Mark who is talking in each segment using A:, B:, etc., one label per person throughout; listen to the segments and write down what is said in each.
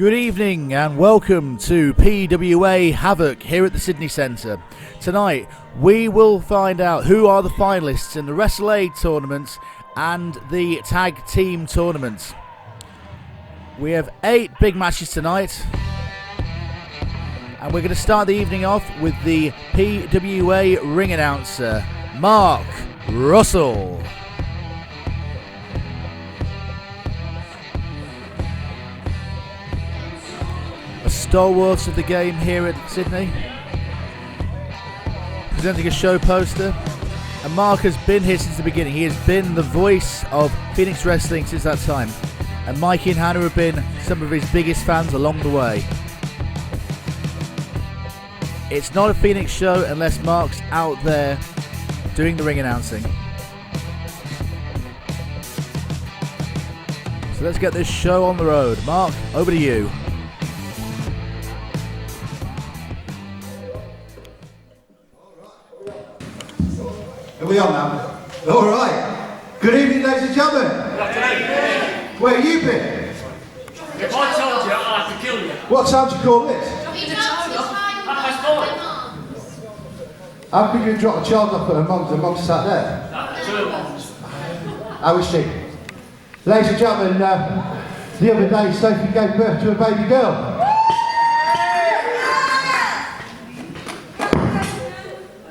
A: Good evening and welcome to PWA Havoc here at the Sydney Centre. Tonight we will find out who are the finalists in the Wrestle Aid tournament and the Tag Team tournament. We have 8 big matches tonight, and we're going to start the evening off with the PWA ring announcer, Mark Russell. Stalwarts of the game here at Sydney, presenting a show poster, and Mark has been here since the beginning. He has been the voice of Phoenix Wrestling since that time, and Mikey and Hannah have been some of his biggest fans along the way. It's not a Phoenix show unless Mark's out there doing the ring announcing. So let's get this show on the road. Mark, over to you.
B: Are we on now? All right. Good evening, ladies and gentlemen.
C: Good afternoon.
B: Where have you been?
C: If I told you, I'd have to kill you.
B: What time do you call this? How could you drop a child off at her mum's and mum's sat there?
C: Two of mums.
B: How is she? Ladies and gentlemen, the other day Sophie gave birth to a baby girl.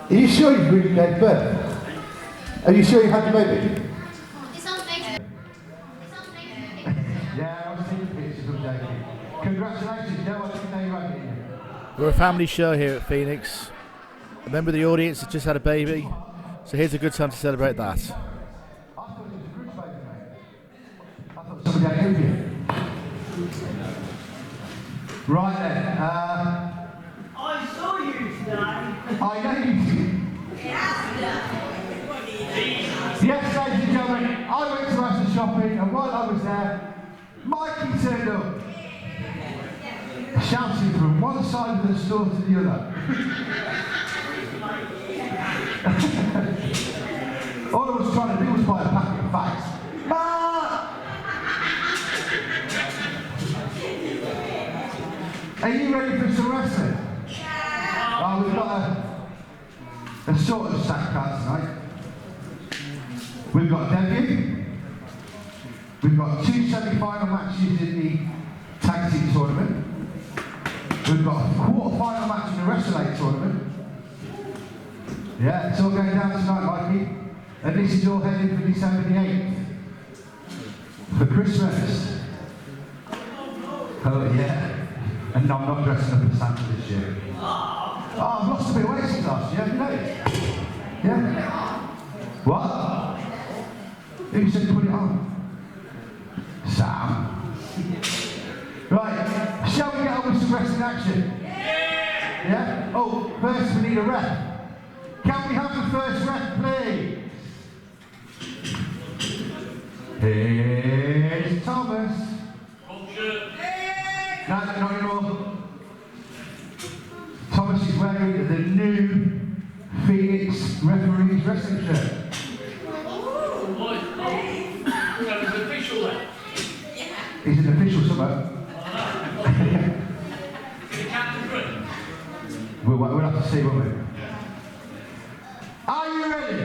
B: Are you sure you really gave birth? Are you sure you had your baby?
D: It's on Facebook.
B: Yeah, I've seen the pictures of Jackie. Congratulations, Joe. I didn't know you had it.
A: We're a family show here at Phoenix. A member of the audience has just had a baby, so here's a good time to celebrate that.
B: I thought it was a Bruce baby, mate. I thought somebody had killed you. Right then,
E: I saw you today.
B: I know you did. Yes, ladies and gentlemen, I went to Asda shopping, and while I was there, Mikey turned up, shouting from one side of the store to the other. All I was trying to do was buy a packet of fags. Mark! Are you ready for some wrestling? Oh, we've got a sort of stack card tonight. We've got debut. We've got 2 semi-final matches in the Tag Team tournament. We've got a quarter-final match in the Wrestle Aid tournament. Yeah, it's all going down tonight, Mikey. And this is all heading for December the 8th. For Christmas. Oh, yeah. And no, I'm not dressing up as Santa this year. Oh, I've lost a bit of weight since last year, have you noticed? Yeah? What? Who said to put it on? Sam. Right, shall we get on with some wrestling action? Yeah? Oh, first we need a ref. Can we have the first ref, please? Here's Thomas. No, not anymore. Thomas is wearing the new Phoenix referee's wrestling shirt. He's an official somewhere. We'll have to see, won't we? Are you ready?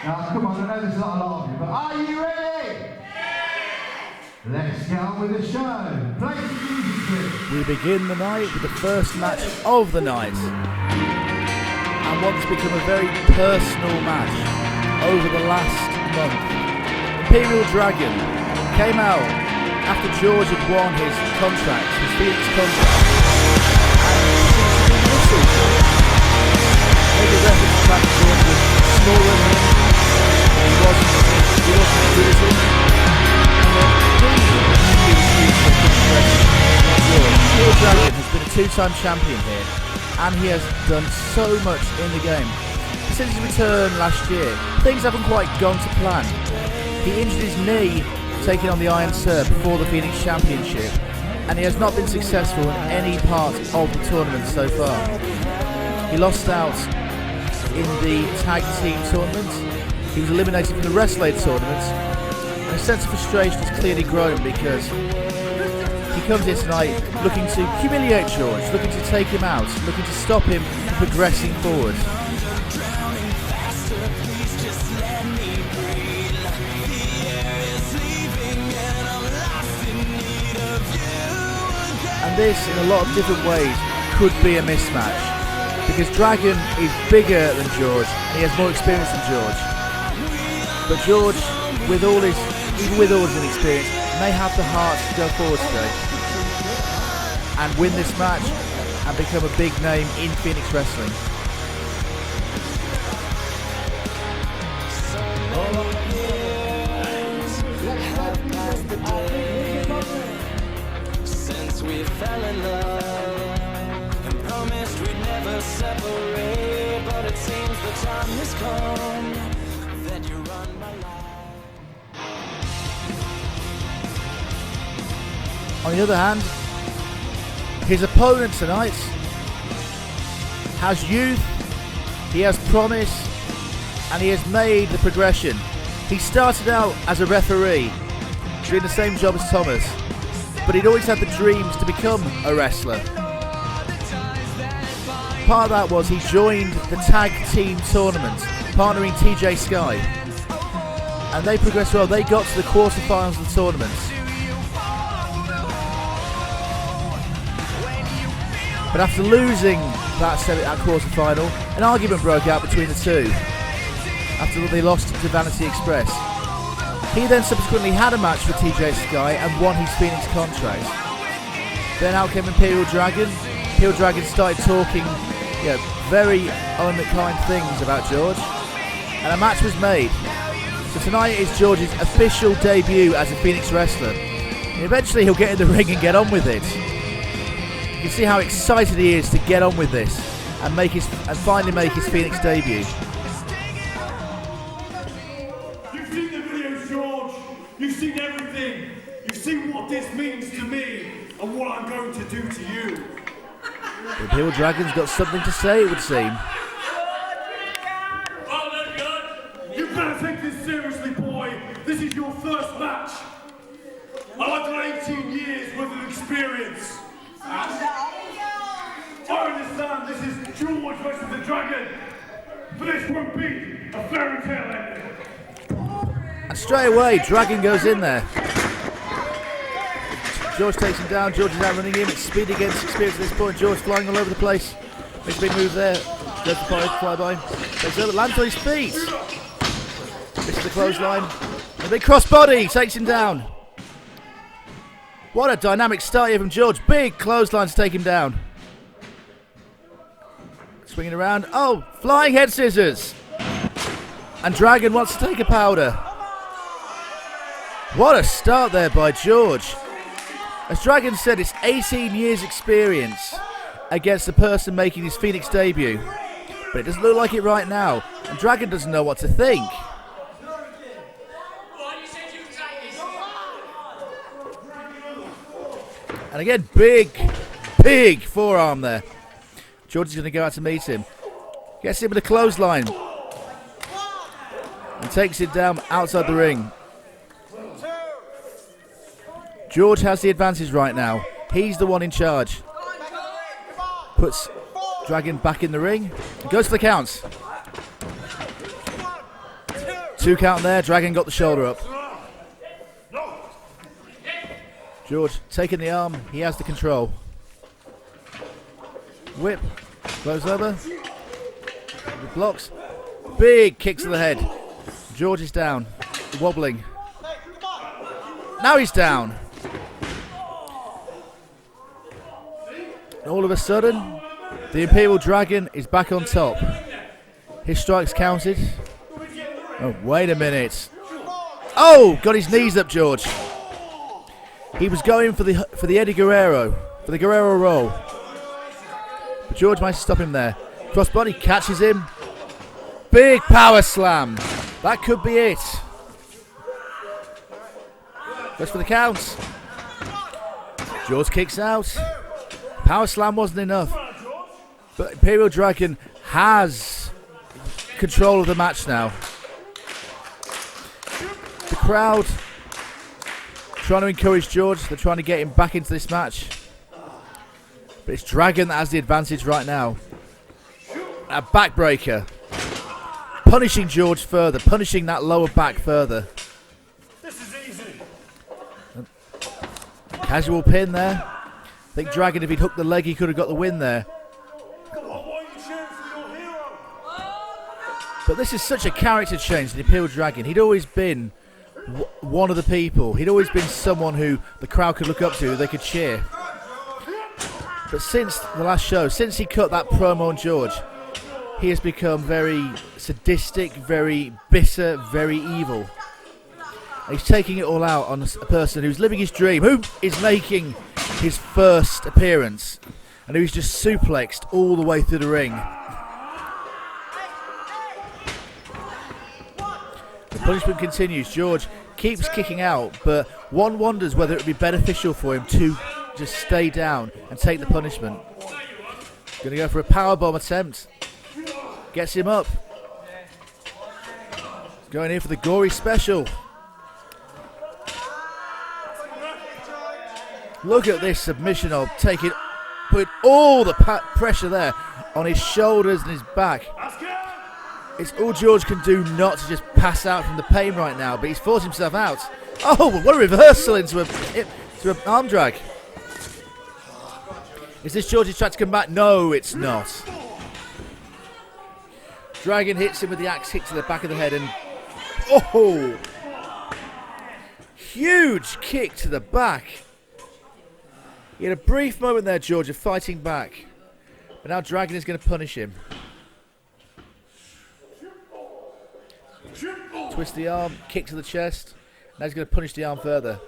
B: Now, come on, I know there's not a lot of you, but are you ready? Let's get on with the show. Play the music, please.
A: We begin the night with the first match of the night, and what's become a very personal match over the last month. Imperial Dragon came out after George had won his contract, his Phoenix contract, and seemed to be missing. Maybe a reference to the fact that George was smaller than him, he wasn't good as him, and then he was used for Imperial Dragon has been a 2-time champion here, and he has done so much in the game. Since his return last year, things haven't quite gone to plan. He injured his knee taking on the Iron Sir before the Phoenix Championship, and he has not been successful in any part of the tournament so far. He lost out in the Tag Team tournament. He was eliminated from the Wrestle Aid tournament, and a sense of frustration has clearly grown because he he comes here tonight looking to humiliate George, looking to take him out, looking to stop him from progressing forward. And this, in a lot of different ways, could be a mismatch. Because Dragon is bigger than George, and he has more experience than George. But George, even with all his inexperience, may have the heart to go forward today and win this match and become a big name in Phoenix Wrestling.
D: Since we fell in love and promised we'd never separate, but it seems the time has come that you run my life.
A: On the other hand, his opponent tonight has youth, he has promise, and he has made the progression. He started out as a referee, doing the same job as Thomas, but he'd always had the dreams to become a wrestler. Part of that was he joined the tag team tournament, partnering TJ Sky, and they progressed well. They got to the quarterfinals of the tournament. But after losing that quarter-final, an argument broke out between the two after they lost to Vanity Express. He then subsequently had a match with TJ Sky and won his Phoenix contract. Then out came Imperial Dragon. Imperial Dragon started talking very unkind things about George, and a match was made. So tonight is George's official debut as a Phoenix wrestler. And eventually he'll get in the ring and get on with it. You can see how excited he is to get on with this and finally make his Phoenix debut.
C: You've seen the videos, George. You've seen everything. You've seen what this means to me and what I'm going to do to you.
A: The Imperial Dragon's got something to say, it would seem.
C: You better take this seriously, boy. This is your first match. I've got 18 years worth of experience. I understand this is George versus the Dragon, but this won't be a fairy tale ending.
A: And straight away, Dragon goes in there. George takes him down. George is now running in. It's speed against experience at this point. George flying all over the place. Makes a big move there. Goes to fly by. Takes over, lands on his feet. Misses the clothesline. And a big crossbody takes him down. What a dynamic start here from George. Big clothesline to take him down. Swinging around. Oh, flying head scissors. And Dragon wants to take a powder. What a start there by George. As Dragon said, it's 18 years experience against the person making his Phoenix debut. But it doesn't look like it right now. And Dragon doesn't know what to think. And again, big forearm there. George is going to go out to meet him. Gets him with a clothesline. And takes it down outside the ring. George has the advantage right now. He's the one in charge. Puts Dragon back in the ring. And goes for the counts. 2 count there. Dragon got the shoulder up. George taking the arm. He has the control. Whip. Goes over. Blocks. Big kicks to the head. George is down. Wobbling. Now he's down. And all of a sudden, the Imperial Dragon is back on top. His strikes counted. Oh, wait a minute. Oh, got his knees up, George. He was going for the Eddie Guerrero, for the Guerrero roll. But George managed to stop him there. Crossbody catches him. Big power slam. That could be it. Goes for the count. George kicks out. Power slam wasn't enough. But Imperial Dragon has control of the match now. The crowd trying to encourage George. They're trying to get him back into this match. But it's Dragon that has the advantage right now. A backbreaker. Punishing George further. Punishing that lower back further.
C: This is easy.
A: Casual pin there. I think Dragon, if he'd hooked the leg, he could have got the win there.
C: Come on, why are you cheering for your hero?
A: But this is such a character change, the Imperial Dragon. He'd always been one of the people. He'd always been someone who the crowd could look up to, they could cheer. But since the last show, since he cut that promo on George, he has become very sadistic, very bitter, very evil. And he's taking it all out on a person who's living his dream, who is making his first appearance, and who's just suplexed all the way through the ring. The punishment continues. George keeps kicking out, but one wonders whether it would be beneficial for him to just stay down and take the punishment. Going to go for a powerbomb attempt. Gets him up. Going in for the gory special. Look at this submission of taking, put all the pressure there on his shoulders and his back. It's all George can do not to just pass out from the pain right now, but he's forced himself out. Oh, what a reversal into an arm drag. Is this George's trying to come back? No, it's not. Dragon hits him with the axe kick to the back of the head and... Oh! Huge kick to the back. He had a brief moment there, George, of fighting back. But now Dragon is going to punish him. Twist the arm, kick to the chest. Now he's going to punish the arm further.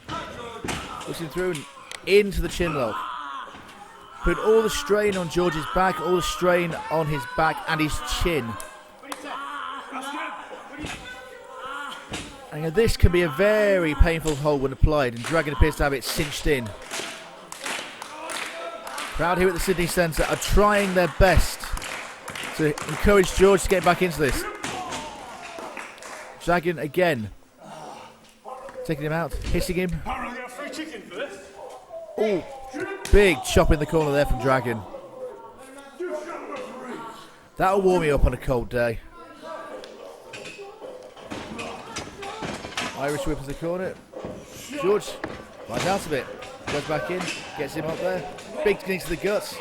A: Pushing through and into the chin lock. Putting all the strain on George's back, all the strain on his back and his chin. And this can be a very painful hold when applied, and Dragon appears to have it cinched in. Crowd here at the Sydney Centre are trying their best to encourage George to get back into this. Dragon again. Taking him out, hitting him. Oh, big chop in the corner there from Dragon. That'll warm me up on a cold day. Irish whip in the corner. George finds out of it. Goes back in, gets him up there. Big knee to the guts.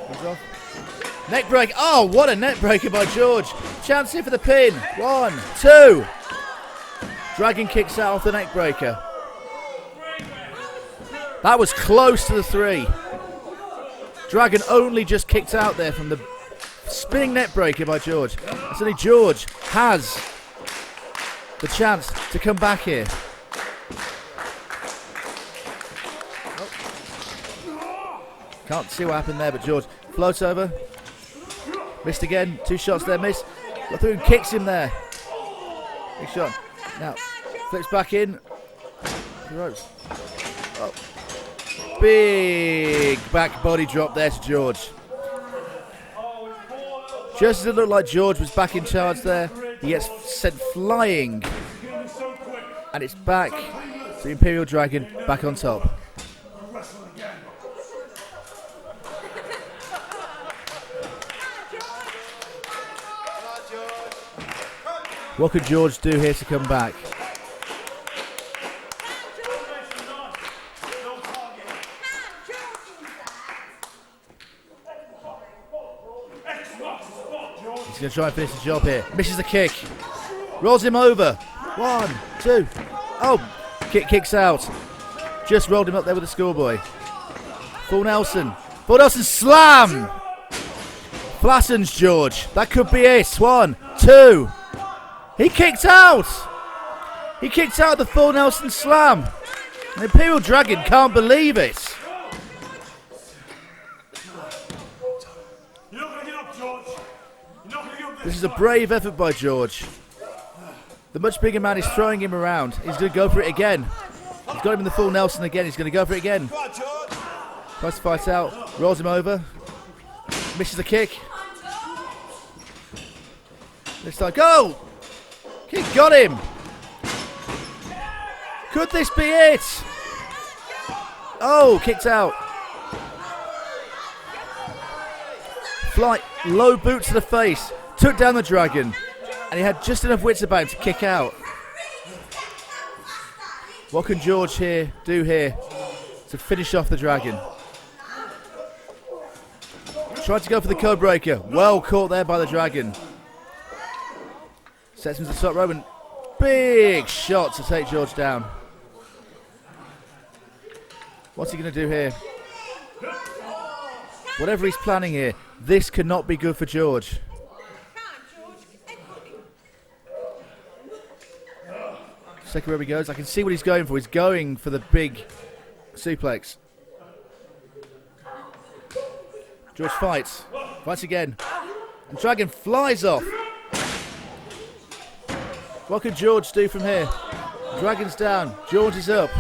A: Comes off. Neck break. Oh, what a neck breaker by George. Chance here for the pin. 1, 2. Dragon kicks out off the neck breaker. That was close to the 3. Dragon only just kicked out there from the spinning neck breaker by George. And suddenly George has the chance to come back here. Can't see what happened there, but George floats over. Missed again. 2 shots there, missed. Got through and kicks him there. Big shot. Now, flips back in. Oh. Big back body drop there to George. Just as it looked like George was back in charge there, he gets sent flying. And it's back to the Imperial Dragon back on top. What could George do here to come back? He's going to try and finish the job here. Misses the kick. Rolls him over. 1, 2. Oh, kicks out. Just rolled him up there with the schoolboy. Full Nelson. Full Nelson slam. Flattens George. That could be it. 1, 2. He kicked out. He kicked out the full Nelson slam. The Imperial Dragon can't believe it. This is a brave effort by George. The much bigger man is throwing him around. He's going to go for it again. He's got him in the full Nelson again. He's going to go for it again. Tries to fight out. Rolls him over. Misses the kick. This time, go! He got him! Could this be it? Oh, kicked out. Flight, low boot to the face, took down the Dragon, and he had just enough wits about him to kick out. What can George do here to finish off the Dragon? Tried to go for the code breaker. Well caught there by the Dragon. Sets him to the top rope and big shot to take George down. What's he going to do here? Whatever he's planning here, this cannot be good for George. Second where he goes. I can see what he's going for. He's going for the big suplex. George fights again, and Dragon flies off. What can George do from here? Dragon's down, George is up.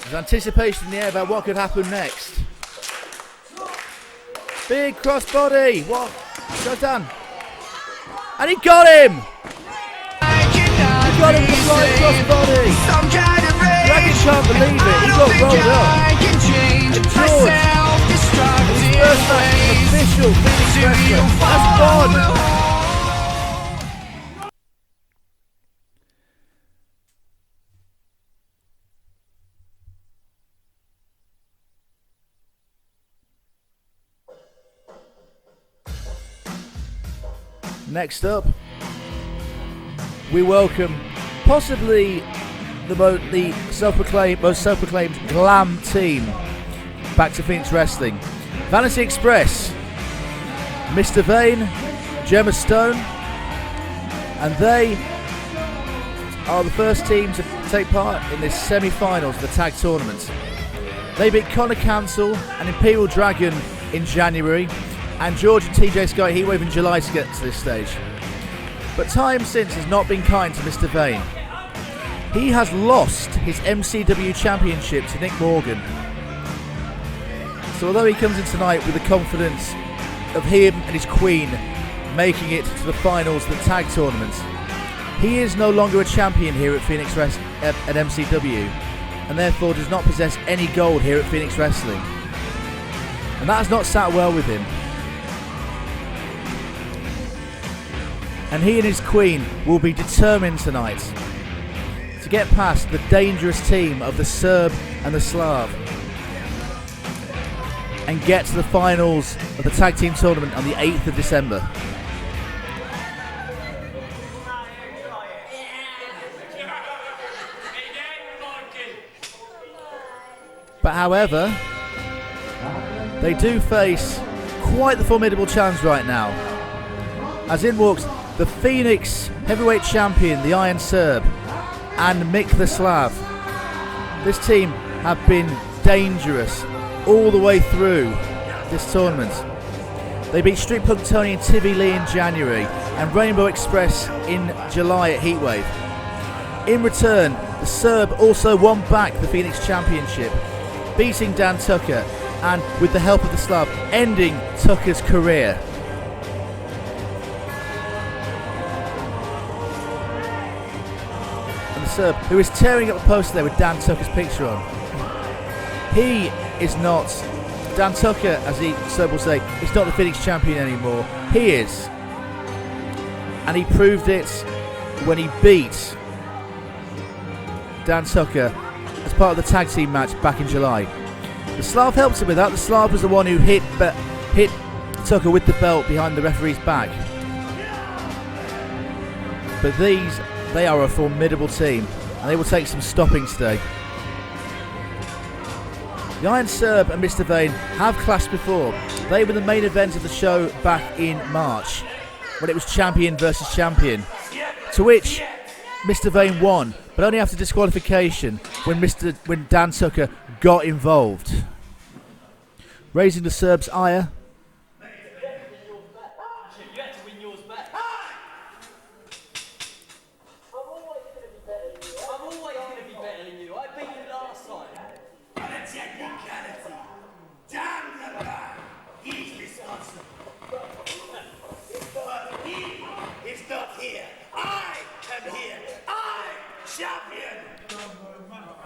A: There's anticipation in the air about what could happen next. Big crossbody, what? Goes down, and he got him! He got him with a flying crossbody. Dragon can't believe it, he got rolled up. And George, his first match as an official Phoenix wrestler, has won! Next up, we welcome possibly the most self-proclaimed glam team back to Phoenix Wrestling. Vanity Express, Mr. Vane, Gemma Stone, and they are the first team to take part in this semi-finals of the tag tournament. They beat Connor Cancel and Imperial Dragon in January, and George and TJ Sky Heatwave in July to get to this stage. But time since has not been kind to Mr. Vane. He has lost his MCW championship to Nick Morgan. So although he comes in tonight with the confidence of him and his queen making it to the finals of the tag tournament, he is no longer a champion here at Phoenix at MCW, and therefore does not possess any gold here at Phoenix Wrestling. And that has not sat well with him. And he and his queen will be determined tonight to get past the dangerous team of the Serb and the Slav and get to the finals of the tag team tournament on the 8th of December. But however, they do face quite the formidable challenge right now, as in walks the Phoenix heavyweight champion, the Iron Serb, and Mick the Slav. This team have been dangerous all the way through this tournament. They beat Street Punk Tony and Tivy Lee in January, and Rainbow Express in July at Heatwave. In return, the Serb also won back the Phoenix Championship, beating Dan Tucker, and with the help of the Slav, ending Tucker's career. Serb, who is tearing up the poster there with Dan Tucker's picture on. He is not, Dan Tucker, as he Serb will say, is not the Phoenix champion anymore. He is. And he proved it when he beat Dan Tucker as part of the tag team match back in July. The Slav helped him with that. The Slav was the one who hit Tucker with the belt behind the referee's back. But they are a formidable team, and they will take some stopping today. The Iron Serb and Mr. Vane have clashed before. They were the main event of the show back in March, when it was champion versus champion, to which Mr. Vane won, but only after disqualification when Dan Tucker got involved. Raising the Serb's ire.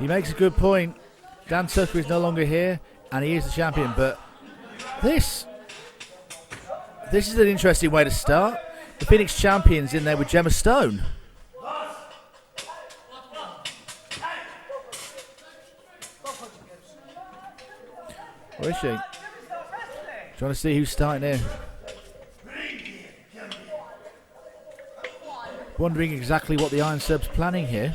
A: He makes a good point. Dan Tucker is no longer here, and he is the champion. But this is an interesting way to start. The Phoenix Champions in there with Gemma Stone. Where is she? Trying to see who's starting here. Wondering exactly what the Iron Serb's planning here.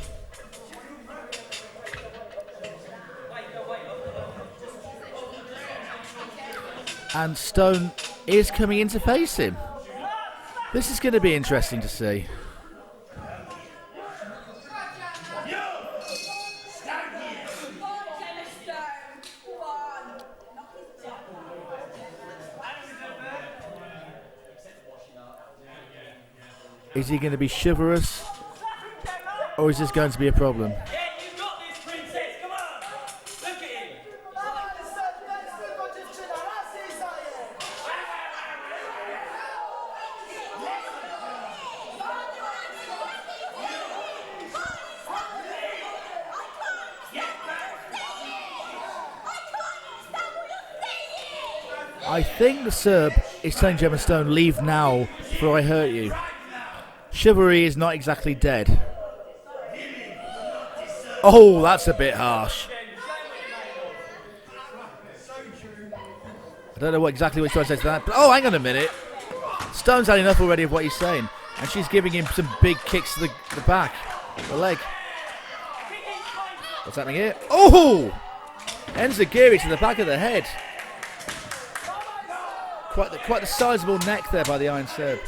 A: And Stone is coming in to face him. This is going to be interesting to see. Is he going to be chivalrous, or is this going to be a problem?
E: Yeah, you got this, princess. Come on. Look at him.
A: I think the Serb is telling Gemma Stone, leave now, for I hurt you. Chivalry is not exactly dead. Oh, that's a bit harsh. I don't know exactly what he's trying to say to that. But, oh, hang on a minute. Stone's had enough already of what he's saying. And she's giving him some big kicks to the back. The leg. What's happening here? Oh! Enziguri to the back of the head. Quite the sizable neck there by the Iron Serb.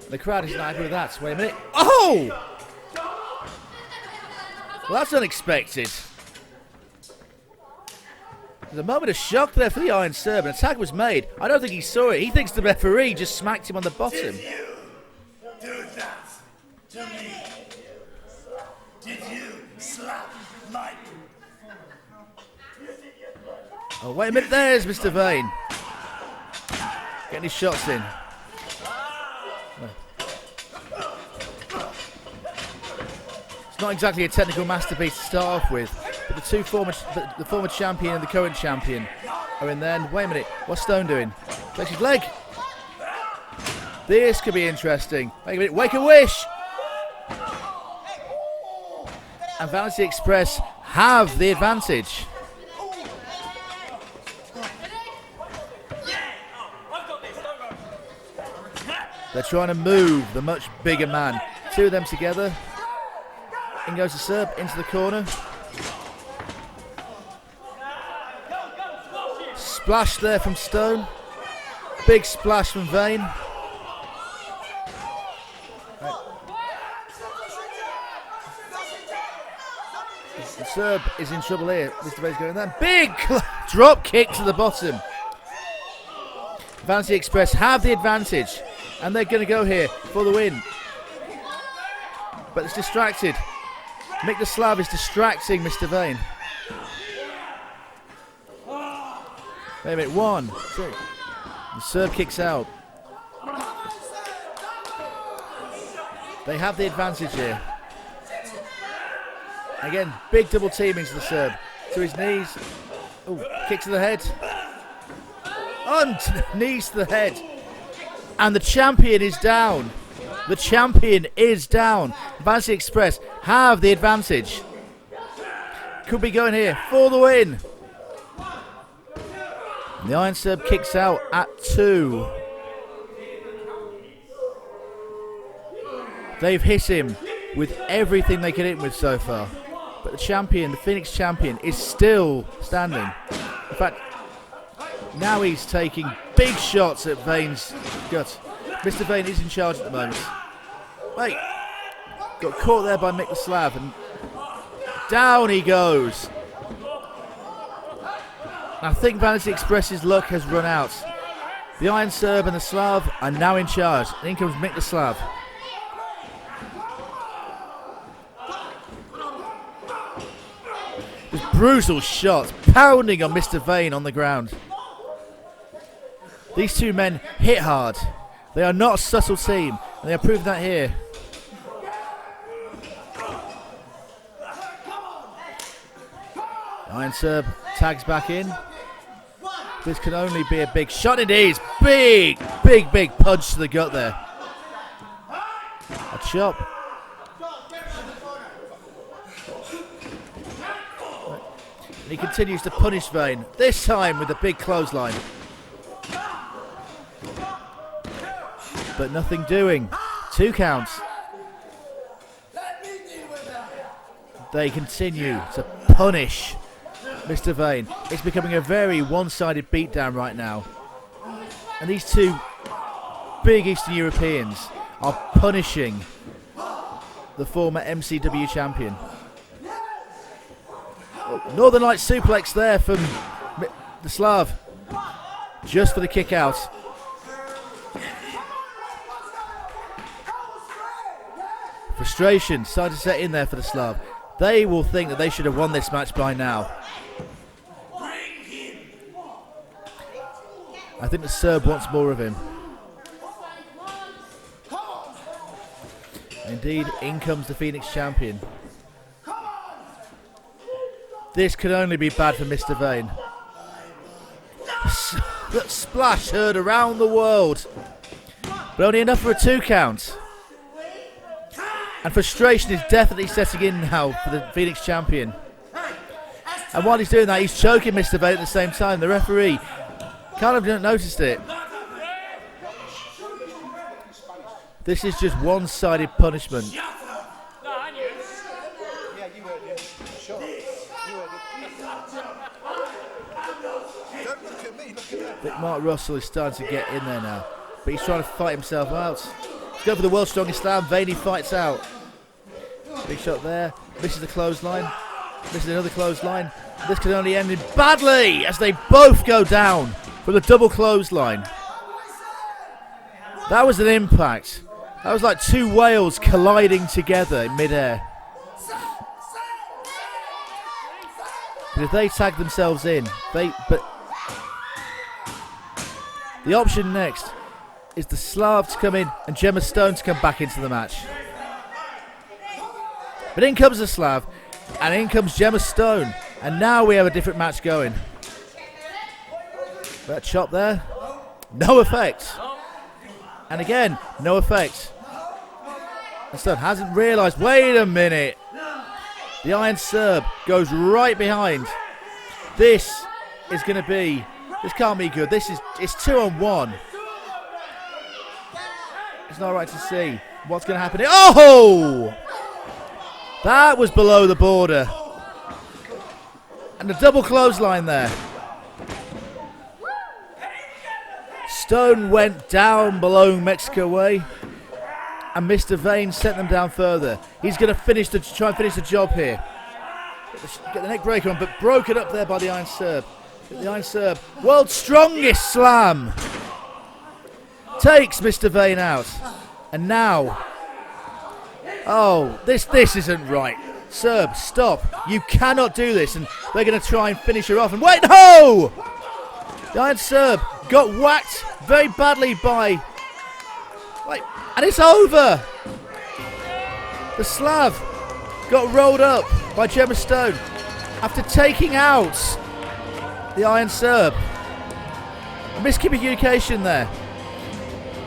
A: The crowd isn't happy with that. Wait a minute. Oh! Well, that's unexpected. There's a moment of shock there for the Iron Serb. An attack was made. I don't think he saw it. He thinks the referee just smacked him on the bottom.
C: Did you do that to me? Did you slap my...
A: Oh, wait a minute. There's Mr. Vane. Getting his shots in. It's not exactly a technical masterpiece to start off with, but the former champion and the current champion are in there. And wait a minute, what's Stone doing? Takes his leg. This could be interesting. Wait a minute, Wake a Wish! And Vanity Express have the advantage. They're trying to move the much bigger man. Two of them together. In goes the Serb into the corner. Splash there from Stone. Big splash from Vane. The Serb is in trouble here. Mr. Vane's going there. Big drop kick to the bottom. Vanity Express have the advantage. And they're going to go here for the win. But it's distracted. Mick the Slav is distracting Mr. Vane. Wait a minute, 1, 2. The Serb kicks out. They have the advantage here. Again, big double teaming to the Serb. To his knees. Oh, kick to the head. On knees to the head. And the champion is down. The champion is down. Vanity Express have the advantage. Could be going here for the win. And the Iron Serb kicks out at 2. They've hit him with everything they can hit him with so far. But the champion, the Phoenix champion, is still standing. In fact, now he's taking big shots at Vane's guts. Mr. Vane is in charge at the moment. Wait. Got caught there by Mick the Slav, and down he goes. I think Vanity Express's luck has run out. The Iron Serb and the Slav are now in charge. And in comes Mick the Slav. There's brutal shots pounding on Mr. Vane on the ground. These two men hit hard. They are not a subtle team, and they have proved that here. Iron Serb tags back in. This can only be a big shot. It is. Big punch to the gut there. A chop. And he continues to punish Vane, this time with a big clothesline. But nothing doing. 2 counts. They continue to punish Mr. Vane. It's becoming a very one-sided beatdown right now. And these two big Eastern Europeans are punishing the former MCW champion. Oh, Northern Light suplex there from the Slav. Just for the kick out. Frustration starting to set in there for the Slav. They will think that they should have won this match by now. I think the Serb wants more of him. Indeed, in comes the Phoenix champion. This could only be bad for Mr. Vane. That splash heard around the world. But only enough for a 2 count. And frustration is definitely setting in now for the Phoenix champion. And while he's doing that, he's choking Mr. Vane at the same time. The referee kind of didn't notice it. This is just one-sided punishment. I think Mark Russell is starting to get in there now. But he's trying to fight himself out. Let's go for the world's strongest slam. Vaney fights out. Big shot there. Misses the clothesline. Misses another clothesline. This could only end badly as they both go down from the double clothesline. That was an impact. That was like 2 whales colliding together in midair. But if they tag themselves in, but the option next is the Slav to come in and Gemma Stone to come back into the match. But in comes the Slav, and in comes Gemma Stone, and now we have a different match going. That chop there, no effect. And again, no effect. And Stone hasn't realised, wait a minute. The Iron Serb goes right behind. This is going to be, this can't be good. It's 2-on-1. It's not right to see what's going to happen here. Oh! That was below the border. And a double clothesline there. Stone went down below Mexico way. And Mr. Vane sent them down further. He's going to try and finish the job here. Get the neck breaker on, but broken up there by the Iron Serb. The Iron Serb, world's strongest slam. Takes Mr. Vane out. And now, oh, this isn't right. Serb, stop. You cannot do this. And they're going to try and finish her off. And wait, no! The Iron Serb got whacked very badly by... and it's over! The Slav got rolled up by Gemma Stone after taking out the Iron Serb. A miscommunication there.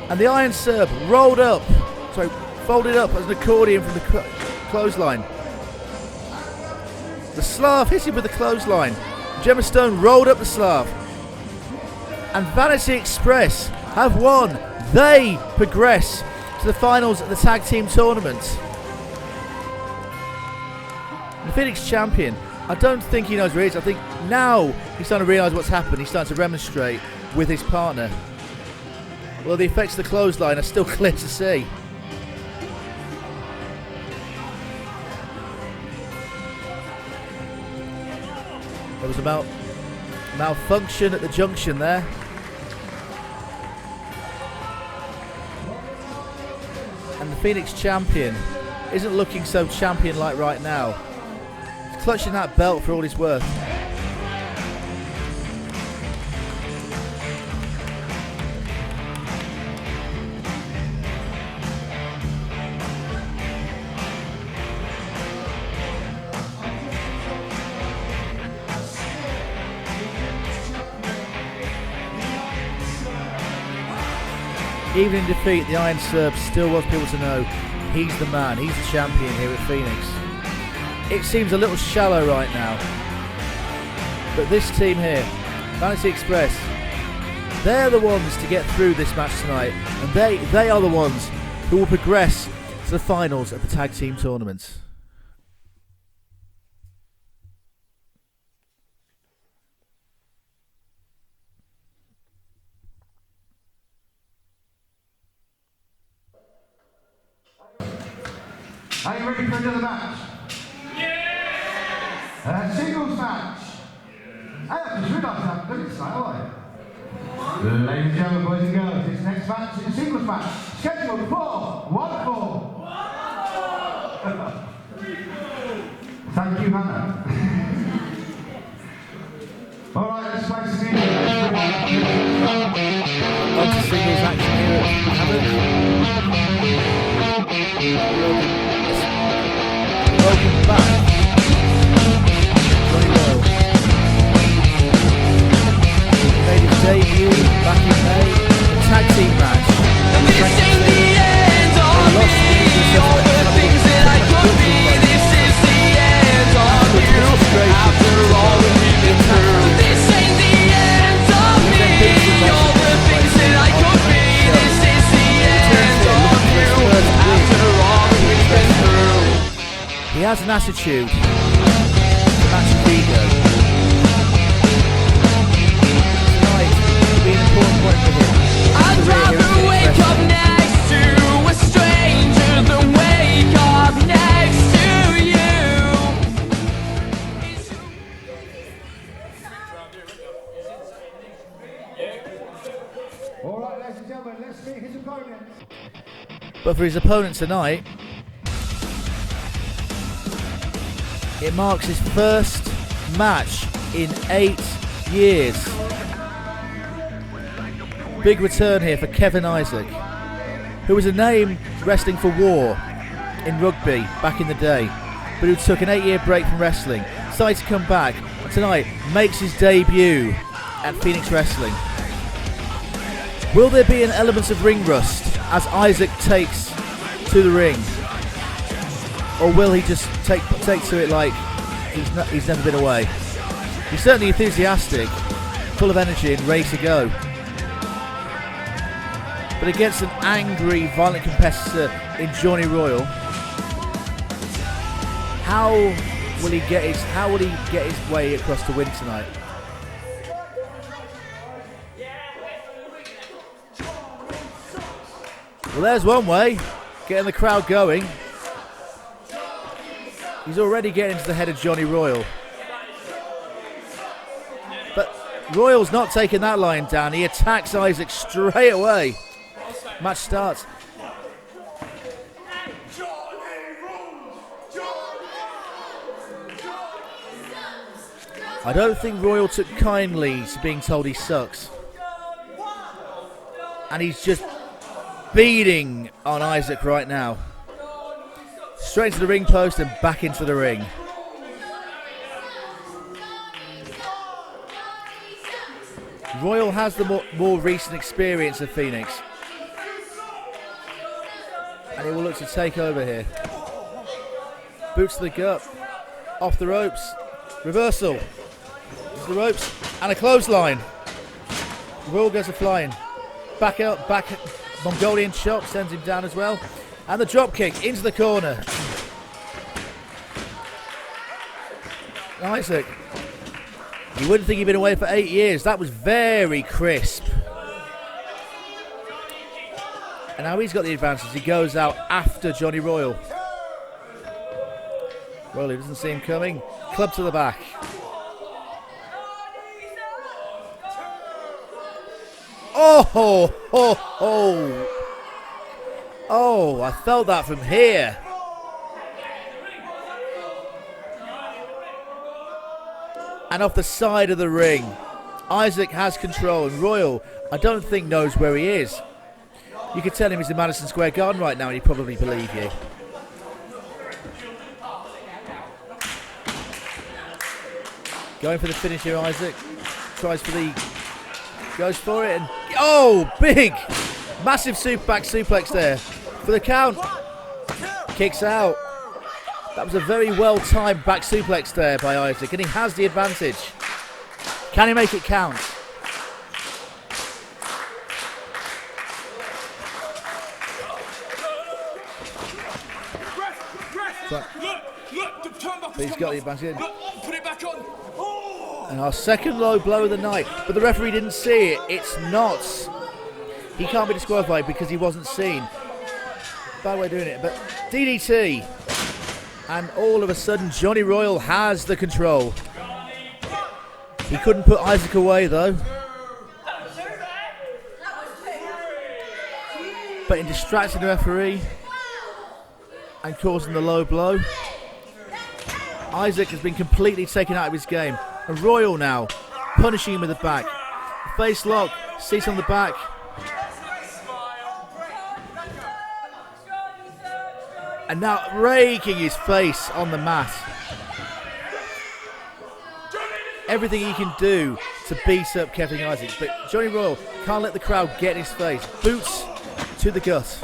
A: And the Iron Serb folded up as an accordion from the clothesline. The Slav hit him with the clothesline. Gemma Stone rolled up the Slav. And Vanity Express have won. They progress to the finals of the tag team tournament. The Phoenix champion, I don't think he knows where he is. I think now he's starting to realise what's happened. He's starting to remonstrate with his partner. Well, the effects of the clothesline are still clear to see. There was a malfunction at the junction there. And the Phoenix champion isn't looking so champion-like right now. He's clutching that belt for all he's worth. Even in defeat, the Iron Serb still wants people to know he's the man, he's the champion here at Phoenix. It seems a little shallow right now, but this team here, Fantasy Express, they're the ones to get through this match tonight, and they are the ones who will progress to the finals of the tag team tournament.
B: Are you ready for another match? Yes! Singles match. I have to shoot off that, it's right. Ladies and gentlemen, boys and girls, this next match is a singles match. Scheduled for 1-4. Thank you, Hannah. Alright, let's play some music.
A: On to singles action here at Havoc. Welcome back. Johnny Royal. He made his debut back in May. A tag team match.
D: This ain't the end of me, all the things that I could be. This is the end of you, after all that we've been through. This ain't the end of me, all the things that I could be. This is the end of you, after all that we've been through.
A: He has an attitude. It's a match of ego. Tonight will be an important point for him.
D: I'd rather wake up next to a stranger than wake up next to you.
B: Alright, ladies and gentlemen, let's meet his opponent.
A: But for his opponent tonight, it marks his first match in 8 years. Big return here for Kevin Isaac, who was a name wrestling for war in rugby back in the day, but who took an 8-year break from wrestling, decided to come back, and tonight makes his debut at Phoenix Wrestling. Will there be an element of ring rust as Isaac takes to the ring? Or will he just take to it like he's never been away? He's certainly enthusiastic, full of energy and ready to go. But against an angry, violent competitor in Johnny Royal, how will he get his way across to win tonight? Well, there's one way, getting the crowd going. He's already getting into the head of Johnny Royal. But Royal's not taking that line down. He attacks Isaac straight away. Match starts. I don't think Royal took kindly to being told he sucks. And he's just beating on Isaac right now. Straight to the ring post and back into the ring. Royal has the more recent experience of Phoenix. And he will look to take over here. Boots to the gut. Off the ropes. Reversal. To the ropes. And a clothesline. Royal goes flying. Back out. Back. Mongolian chop sends him down as well. And the drop kick into the corner. Isaac. You wouldn't think he'd been away for 8 years. That was very crisp. And now he's got the advantage. He goes out after Johnny Royal. Royal doesn't see him coming. Club to the back. Oh, ho, ho. Oh, I felt that from here. And off the side of the ring. Isaac has control, and Royal, I don't think, knows where he is. You could tell him he's in Madison Square Garden right now and he'd probably believe you. Going for the finish here, Isaac. Goes for it, and oh, big Massive back suplex there for the count. Kicks out. That was a very well timed back suplex there by Isaac, and he has the advantage. Can he make it count? But he's got the advantage.
C: Put it back on.
A: And our second low blow of the night, but the referee didn't see it. It's not. He can't be disqualified because he wasn't seen. Bad way of doing it, but DDT. And all of a sudden, Johnny Royal has the control. He couldn't put Isaac away though. But in distracting the referee and causing the low blow, Isaac has been completely taken out of his game. And Royal now punishing him with the back. Face lock, seat on the back. And now raking his face on the mat. Everything he can do to beat up Kevin Isaacs. But Johnny Royal can't let the crowd get in his face. Boots to the gut.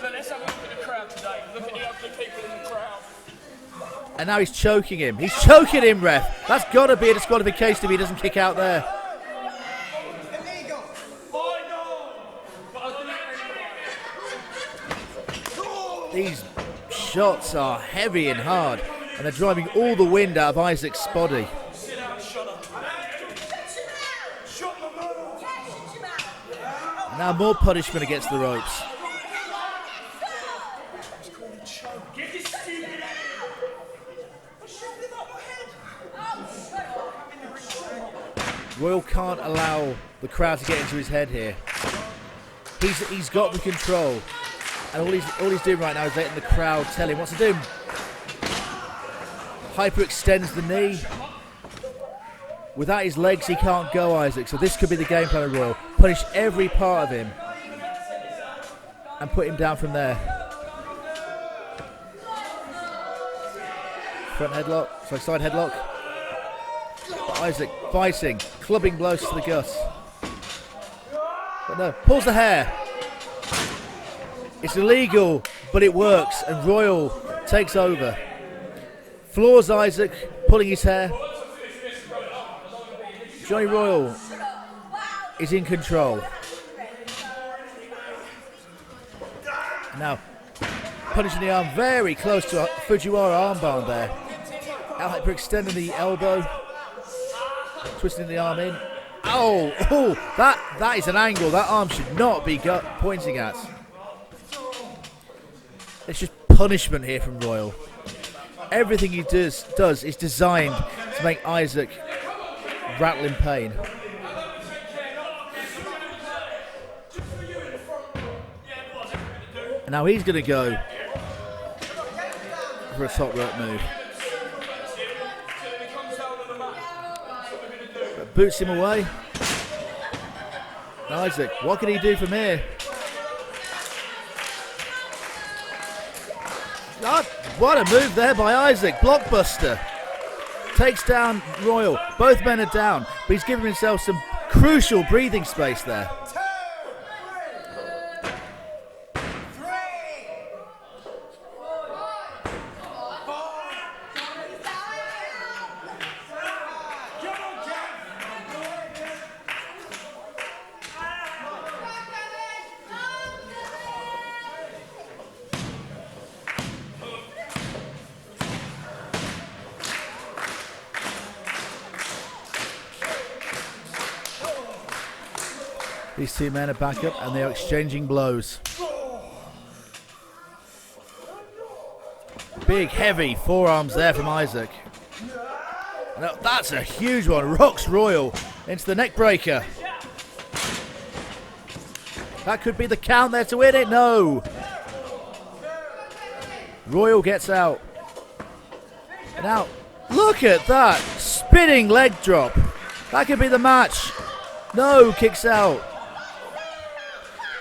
C: Let's have a look at the crowd today. Look at the ugly people in the crowd.
A: And now he's choking him. He's choking him, ref. That's got to be a disqualification if he doesn't kick out there. These shots are heavy and hard, and they're driving all the wind out of Isaac's body. Now more punishment against the ropes. Royal can't allow the crowd to get into his head here. He's got the control. And all he's doing right now is letting the crowd tell him what to do. Hyperextends the knee. Without his legs, he can't go, Isaac. So this could be the game plan of Royal. Punish every part of him and put him down from there. Front headlock, sorry, side headlock. But Isaac fighting, clubbing blows to the gut. But no, pulls the hair. It's illegal, but it works, and Royal takes over. Floors Isaac, pulling his hair. Johnny Royal is in control. Now, punishing the arm very close to a Fujiwara armbar there. Hyper extending the elbow, twisting the arm in. Oh, that is an angle that arm should not be pointing at. It's just punishment here from Royal. Everything he does is designed to make Isaac rattle in pain. And now he's going to go for a top rope move. But boots him away. And Isaac, what can he do from here? God, what a move there by Isaac. Blockbuster. Takes down Royal. Both men are down, but he's given himself some crucial breathing space there. These two men are back up and they are exchanging blows. Big, heavy forearms there from Isaac. Now, that's a huge one. Rocks Royal into the neck breaker. That could be the count there to win it. No. Royal gets out. Now, look at that. Spinning leg drop. That could be the match. No, kicks out.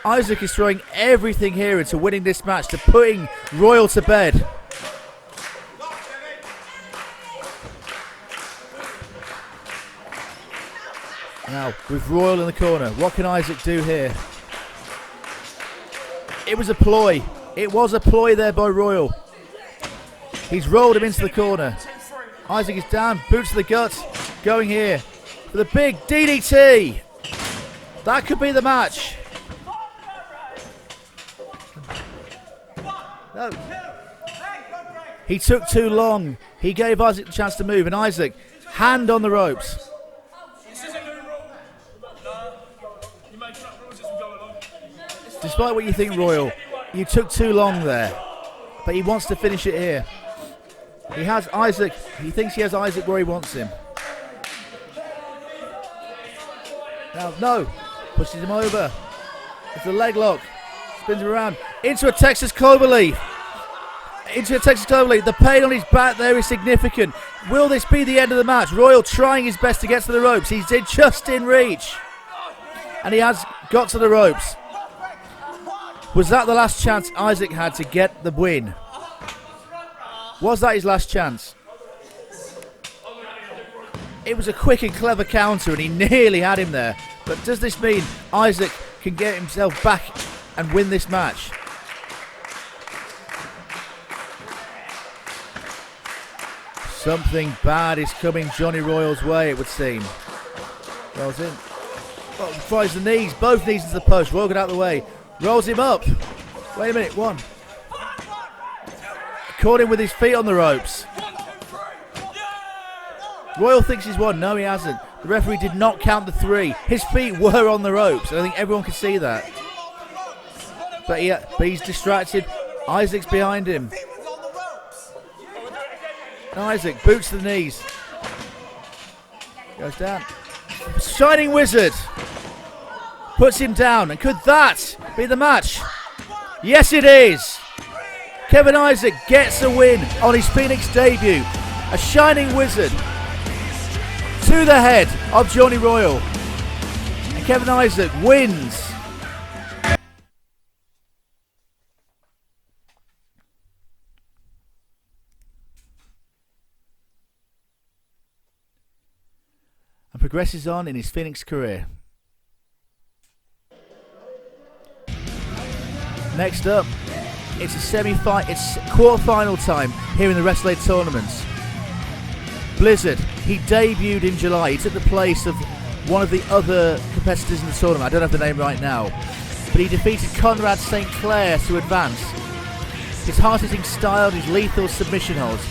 A: Isaac is throwing everything here into winning this match, to putting Royal to bed. Now Now, with Royal in the corner, what can Isaac do here? It was a ploy. It was a ploy there by Royal. He's rolled him into the corner. Isaac is down, boots to the guts, going here for the big DDT. That could be the match. No. He took too long. He gave Isaac the chance to move, and Isaac, hand on the ropes. Despite what you think, Royal, you took too long there, but he wants to finish it here. He has Isaac. He thinks he has Isaac where he wants him. Now, no. Pushes him over. It's a leg lock. Spins him around. Into a Texas Cloverleaf. Into a Texas Cloverleaf. The pain on his back there is significant. Will this be the end of the match? Royal trying his best to get to the ropes. He's just in reach. And he has got to the ropes. Was that the last chance Isaac had to get the win? Was that his last chance? It was a quick and clever counter and he nearly had him there. But does this mean Isaac can get himself back and win this match? Something bad is coming Johnny Royal's way, it would seem. Rolls in. Oh, tries the knees, both knees into the post. Royal got out of the way. Rolls him up. Wait a minute, one. Caught him with his feet on the ropes. Royal thinks he's won. No, he hasn't. The referee did not count the 3. His feet were on the ropes, and I think everyone could see that. But he's distracted. Isaac's behind him. Isaac boots to the knees. Goes down. Shining Wizard puts him down, and could that be the match? Yes, it is. Kevin Isaac gets a win on his Phoenix debut. A Shining Wizard to the head of Johnny Royal. And Kevin Isaac wins. And progresses on in his Phoenix career. Next up, it's it's quarter-final time here in the Wrestling tournaments. Blizzard, he debuted in July. He took the place of one of the other competitors in the tournament. I don't have the name right now. But he defeated Conrad St. Clair to advance. His hard-hitting style, his lethal submission holds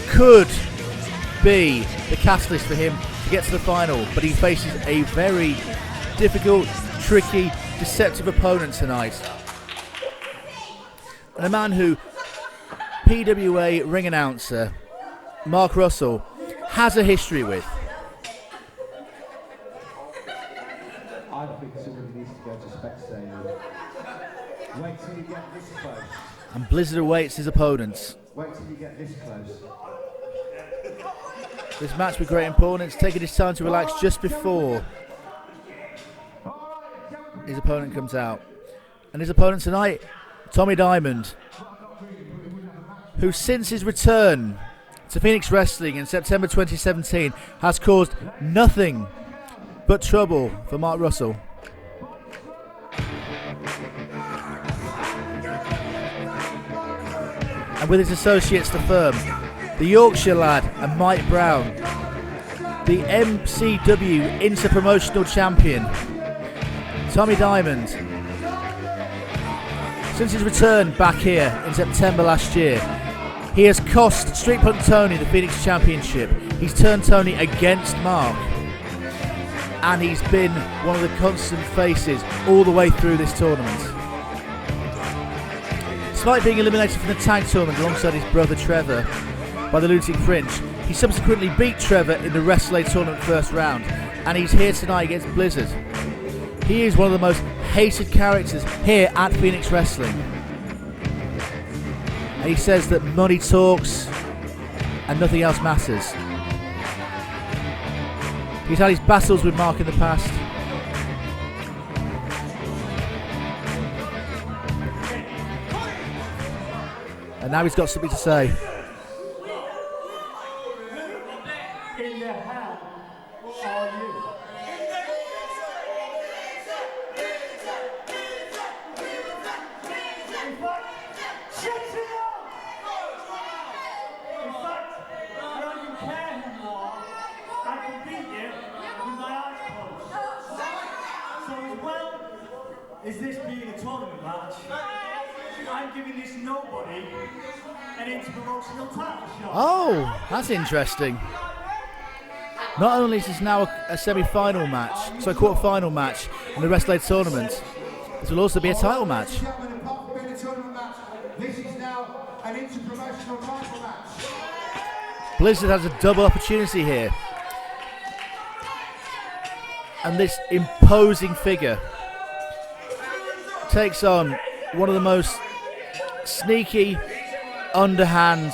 A: could be the catalyst for him to get to the final. But he faces a very difficult, tricky, deceptive opponent tonight. And a man who PWA ring announcer Mark Russell has a history with.
B: I think somebody needs to go to spectator. Wait till you get this close.
A: And Blizzard awaits his opponents.
B: Wait till you get this close.
A: This match with great importance, taking his time to relax just before his opponent comes out. And his opponent tonight, Tommy Diamond, who since his return to Phoenix Wrestling in September 2017 has caused nothing but trouble for Mark Russell. And with his associates to firm, the Yorkshire lad and Mike Brown, the MCW Interpromotional Champion, Tommy Diamond. Since his return back here in September last year, he has cost Street Punk Tony the Phoenix Championship. He's turned Tony against Mark. And he's been one of the constant faces all the way through this tournament. Despite being eliminated from the tag tournament alongside his brother Trevor by the Lunatic Fringe, he subsequently beat Trevor in the Wrestle tournament first round. And he's here tonight against Blizzard. He is one of the most hated characters here at Phoenix Wrestling. And he says that money talks and nothing else matters. He's had his battles with Mark in the past. And now he's got something to say.
C: In the hell are you?
F: is this being a tournament match? I'm giving this nobody an interpromotional title shot.
A: Oh, that's interesting. Not only is this now a semi-final match, so a quarter-final match in the Wrestling tournament, this will also be a title match.
B: This is now an interpromotional title match.
A: Blizzard has a double opportunity here. And this imposing figure takes on one of the most sneaky, underhand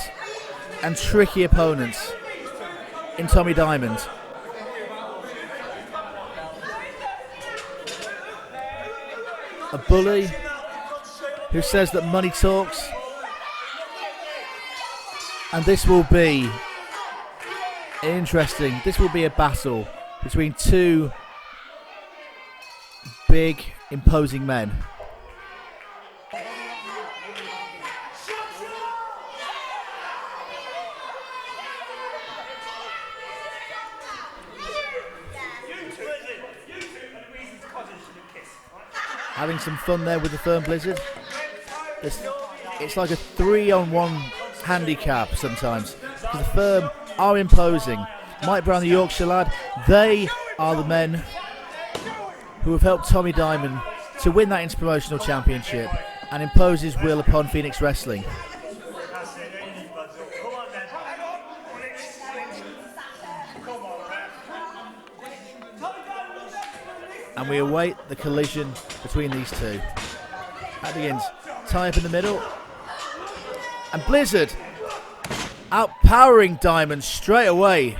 A: and tricky opponents in Tommy Diamond. A bully who says that money talks, and this will be interesting. This will be a battle between two big, imposing men. Having some fun there with the firm Blizzard. It's like a 3-on-1 handicap sometimes, because the firm are imposing. Mike Brown, the Yorkshire lad, they are the men who have helped Tommy Diamond to win that interpromotional championship and impose his will upon Phoenix Wrestling. And we await the collision between these two. That begins. Tie up in the middle. And Blizzard outpowering Diamond straight away.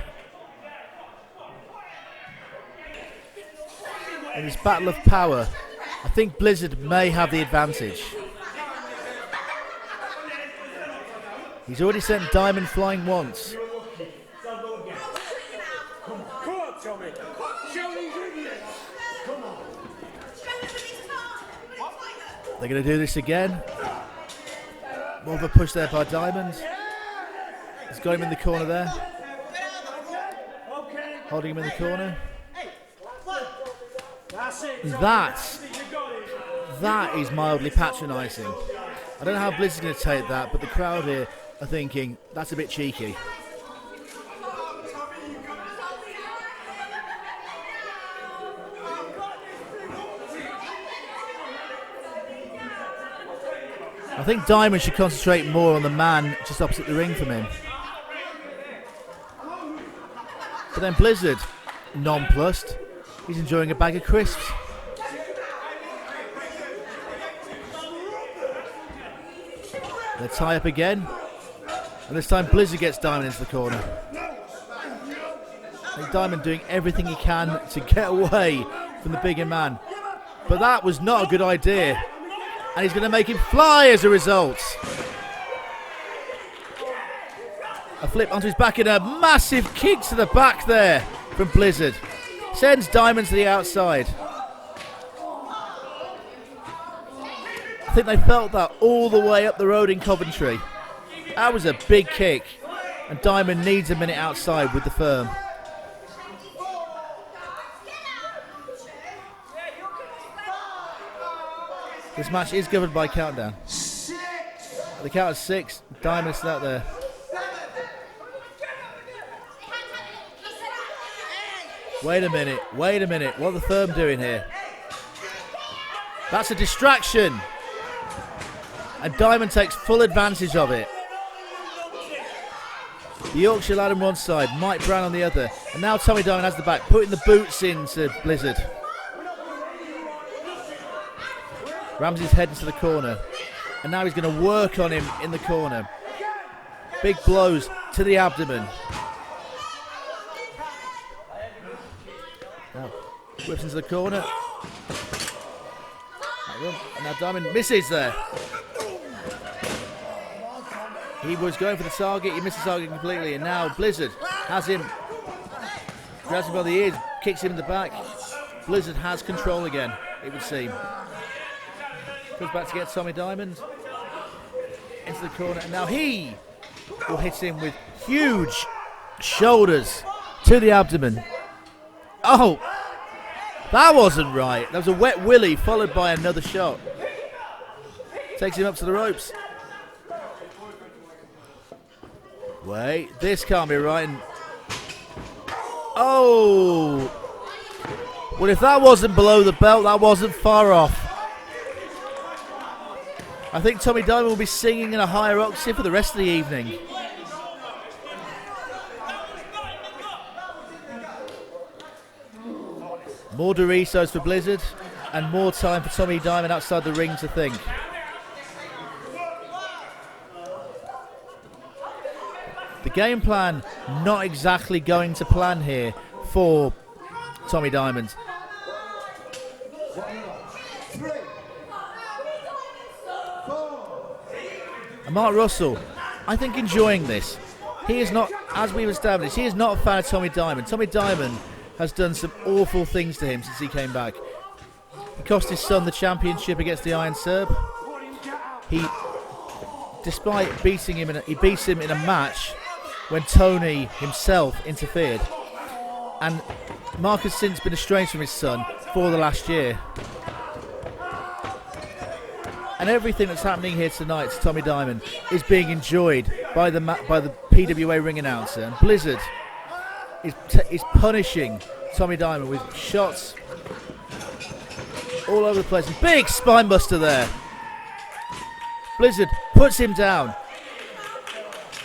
A: In this battle of power, I think Blizzard may have the advantage. He's already sent Diamond flying once. They're going to do this again. More of a push there by Diamond. He's got him in the corner there. Holding him in the corner. That is mildly patronising. I don't know how Blizzard's going to take that, but the crowd here are thinking that's a bit cheeky. I think Diamond should concentrate more on the man just opposite the ring from him. But then Blizzard, nonplussed, he's enjoying a bag of crisps. They tie up again, and this time Blizzard gets Diamond into the corner. I think Diamond doing everything he can to get away from the bigger man, but that was not a good idea. And he's going to make him fly as a result. A flip onto his back and a massive kick to the back there from Blizzard. Sends Diamond to the outside. I think they felt that all the way up the road in Coventry. That was a big kick. And Diamond needs a minute outside with the firm. This match is governed by countdown. At the count of 6, Diamond's still out there. Wait a minute. What are the firm doing here? That's a distraction. And Diamond takes full advantage of it. The Yorkshire lad on one side, Mike Brown on the other. And now Tommy Diamond has the back, putting the boots into Blizzard. Rams his head into the corner. And now he's going to work on him in the corner. Big blows to the abdomen. Now, whips into the corner. And now Diamond misses there. He was going for the target. He missed the target completely. And now Blizzard has him. Grabs him by the ears. Kicks him in the back. Blizzard has control again, it would seem. Comes back to get Tommy Diamond into the corner, and now he will hit him with huge shoulders to the abdomen. Oh, That wasn't right. That was a wet willy followed by another shot. Takes him up to the ropes. Wait, this can't be right. Oh! Well, if that wasn't below the belt, that wasn't far off. I think Tommy Diamond will be singing in a higher octave for the rest of the evening. More Doritos for Blizzard, and more time for Tommy Diamond outside the ring to think. The game plan not exactly going to plan here for Tommy Diamond. And Mark Russell, I think, enjoying this. He is not, as we've established, he is not a fan of Tommy Diamond. Tommy Diamond has done some awful things to him since he came back. He cost his son the championship against the Iron Serb. Despite beating him, he beats him in a match when Tony himself interfered. And Mark has since been estranged from his son for the last year. And everything that's happening here tonight to Tommy Diamond is being enjoyed by the PWA ring announcer. And Blizzard is punishing Tommy Diamond with shots all over the place. Big spine buster there. Blizzard puts him down.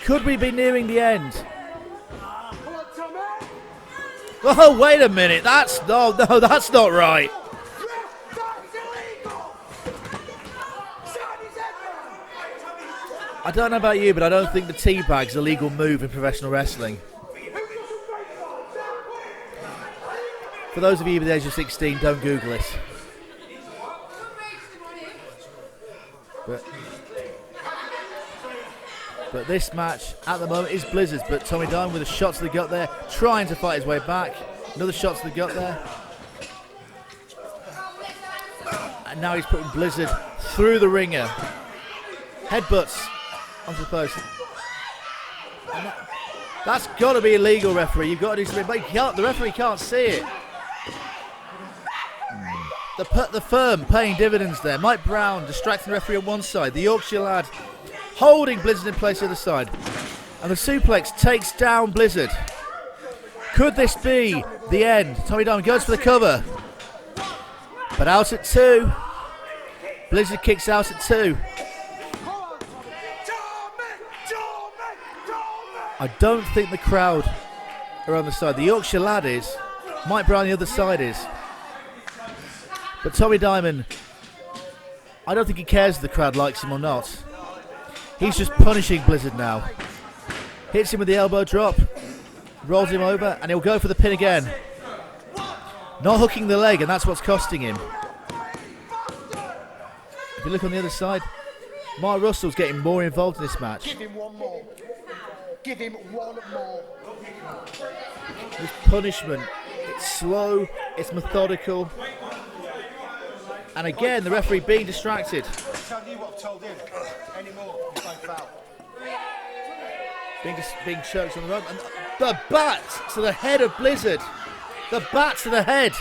A: Could we be nearing the end? Oh, wait a minute. That's no, that's not right. I don't know about you, but I don't think the teabag's a legal move in professional wrestling. For those of you over the age of 16, don't Google it. But this match at the moment is Blizzard's. But Tommy Diamond with a shot to the gut there, trying to fight his way back. Another shot to the gut there. And now he's putting Blizzard through the ringer. Headbutts onto the post. That's got to be illegal, referee. You've got to do something, but the referee can't see it. The firm paying dividends there. Mike Brown distracting the referee on one side. The Yorkshire lad holding Blizzard in place on the other side. And the suplex takes down Blizzard. Could this be the end? Tommy Diamond goes for the cover. But out at 2. Blizzard kicks out at 2. I don't think the crowd are on the side. The Yorkshire lad is. Mike Brown on the other side is. But Tommy Diamond, I don't think he cares if the crowd likes him or not. He's just punishing Blizzard now. Hits him with the elbow drop, rolls him over, and he'll go for the pin again. Not hooking the leg, and that's what's costing him. If you look on the other side, Mark Russell's getting more involved in this match.
G: Give him one more. Give him one more.
A: This punishment, it's slow, it's methodical. And again, the referee being distracted.
G: Tell you what I've told him. Any more, you won't foul.
A: Being choked on the rope. And the bat to the head of Blizzard. The bat to the head.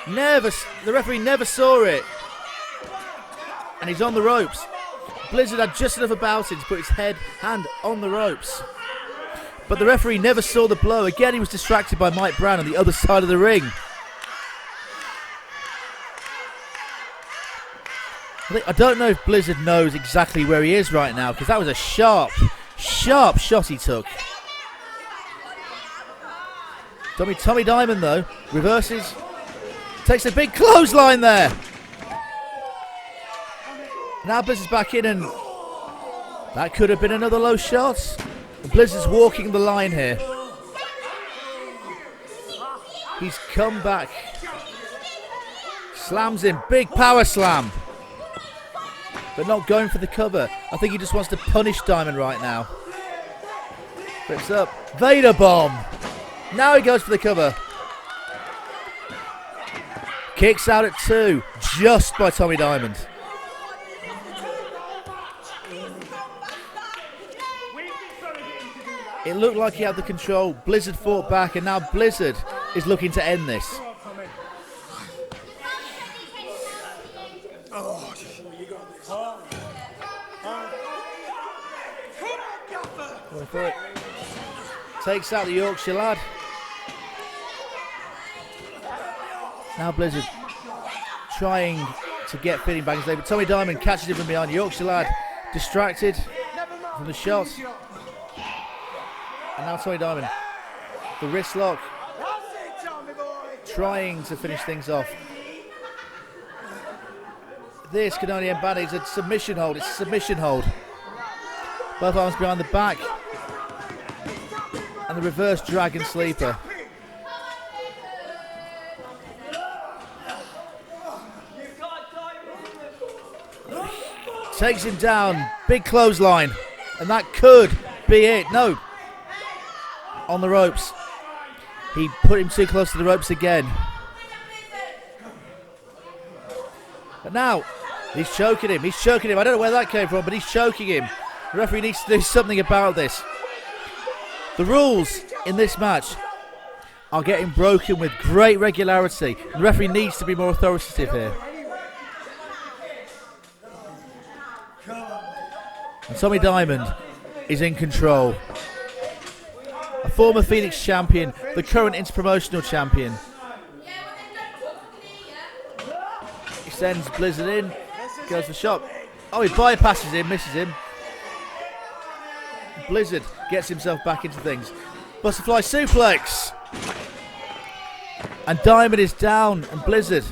A: The referee never saw it. And he's on the ropes. Blizzard had just enough about him to put his hand on the ropes. But the referee never saw the blow. Again, he was distracted by Mike Brown on the other side of the ring. I don't know if Blizzard knows exactly where he is right now, because that was a sharp shot he took. Tommy Diamond, though, reverses, takes a big clothesline there. Now Blizzard's back in, and that could have been another low shot. Blizzard's walking the line here. He's come back. Slams him, big power slam. But not going for the cover. I think he just wants to punish Diamond right now. Flips up. Vader bomb. Now he goes for the cover. Kicks out at 2. Just by Tommy Diamond. It looked like he had the control. Blizzard fought back, and now Blizzard is looking to end this. Going for it. Takes out the Yorkshire lad. Now Blizzard trying to get Fitting back in his leg, but Tommy Diamond catches him from behind. Yorkshire lad distracted from the shot. And now Tommy Diamond, the wrist lock, trying to finish things off. This can only end badly. It's a submission hold. It's a submission hold. Both arms behind the back. And the reverse dragon sleeper. Takes him down. Big clothesline. And that could be it. No. On the ropes. He put him too close to the ropes again. But now, he's choking him. He's choking him. I don't know where that came from, but he's choking him. The referee needs to do something about this. The rules in this match are getting broken with great regularity. The referee needs to be more authoritative here. And Tommy Diamond is in control. A former Phoenix champion, the current interpromotional champion. He sends Blizzard in, goes for the shot. Oh, he bypasses him, misses him. Blizzard gets himself back into things. Butterfly suplex. And Diamond is down, and Blizzard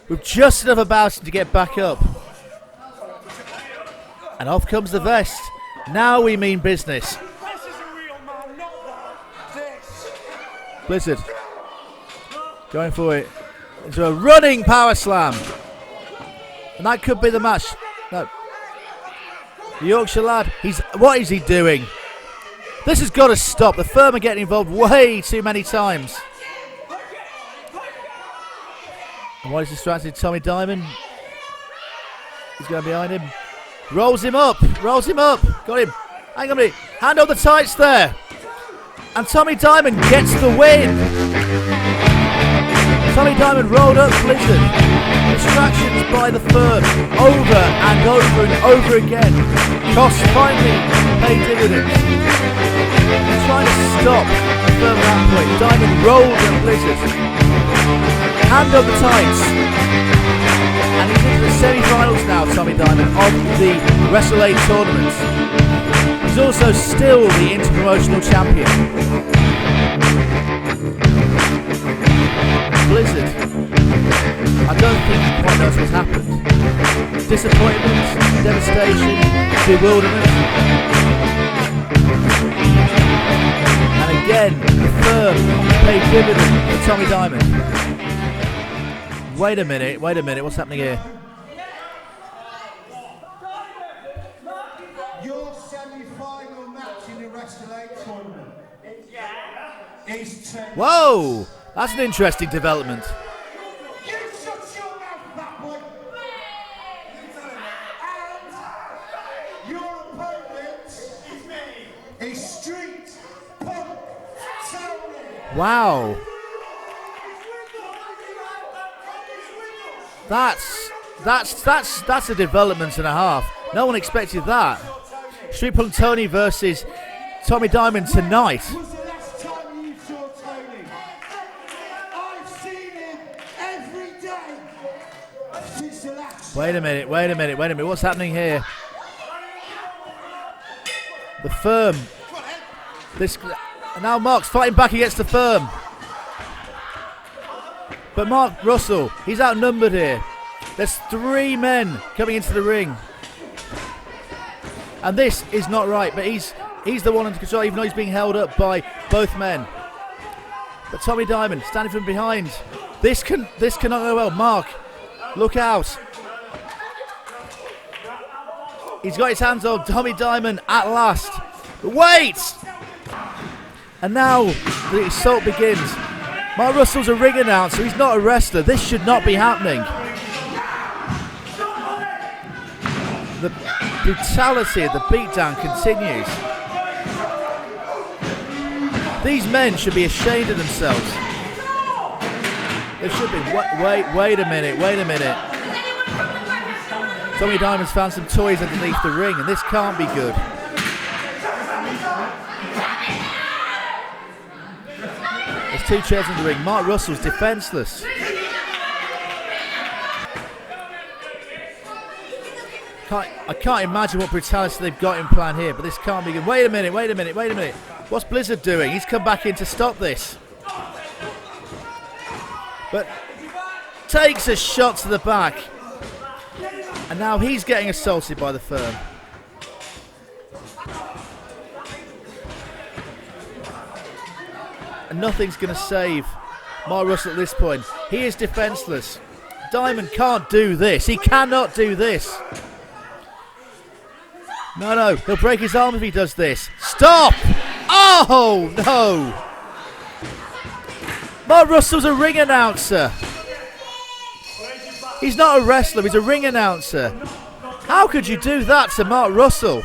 A: with just enough about him to get back up. And off comes the vest. Now we mean business. Blizzard going for it into a running power slam. And that could be the match. No. The Yorkshire lad, what is he doing? This has got to stop. The firm are getting involved way too many times. And while he's distracted, Tommy Diamond, he's going behind him. Rolls him up. Rolls him up. Got him. Hang on a minute. Hand on the tights there. And Tommy Diamond gets the win. Tommy Diamond rolled up Blizzard. Distractions by the firm over and over and over again. Costs finally paid dividends. He's trying to stop the firm at that point. Diamond rolled at Blizzard. Hand on the tights. And he's into the semi-finals now, Tommy Diamond, of the Wrestle 8 tournament. He's also still the interpromotional champion. Blizzard, I don't think he quite knows what's happened. Disappointment, devastation, bewilderment. And again, the firm paid dividend for Tommy Diamond. Wait a minute, what's happening here?
B: Your semi-final match in the Wrestle 8 tournament is 10.
A: Whoa! That's an interesting development.
B: You shut your mouth, that boy. And your opponent is Street Punk Tony.
A: Wow. That's a development and a half. No one expected that. Street Punk Tony versus Tommy Diamond tonight.
B: Was the last time you saw Tony? I've seen him every day since the last.
A: Wait a minute. What's happening here? The firm. Now Mark's fighting back against the firm. But Mark Russell, he's outnumbered here. There's 3 men coming into the ring. And this is not right, but he's the one under control, even though he's being held up by both men. But Tommy Diamond standing from behind. This cannot go well. Mark, look out. He's got his hands on Tommy Diamond at last. But wait! And now the assault begins. Mark Russell's a ring announcer, he's not a wrestler. This should not be happening. The brutality of the beatdown continues. These men should be ashamed of themselves. They should be. Wait a minute. Tommy Diamond's found some toys underneath the ring, and this can't be good. two chairs in the ring. Mark Russell's defenceless. I can't imagine what brutality they've got in plan here, but this can't be good. Wait a minute. What's Blizzard doing? He's come back in to stop this. But takes a shot to the back. And now he's getting assaulted by the Firm. And nothing's going to save Mark Russell at this point. He is defenceless. Diamond can't do this. He cannot do this. No, he'll break his arm if he does this. Stop! Oh, no! Mark Russell's a ring announcer. He's not a wrestler, he's a ring announcer. How could you do that to Mark Russell?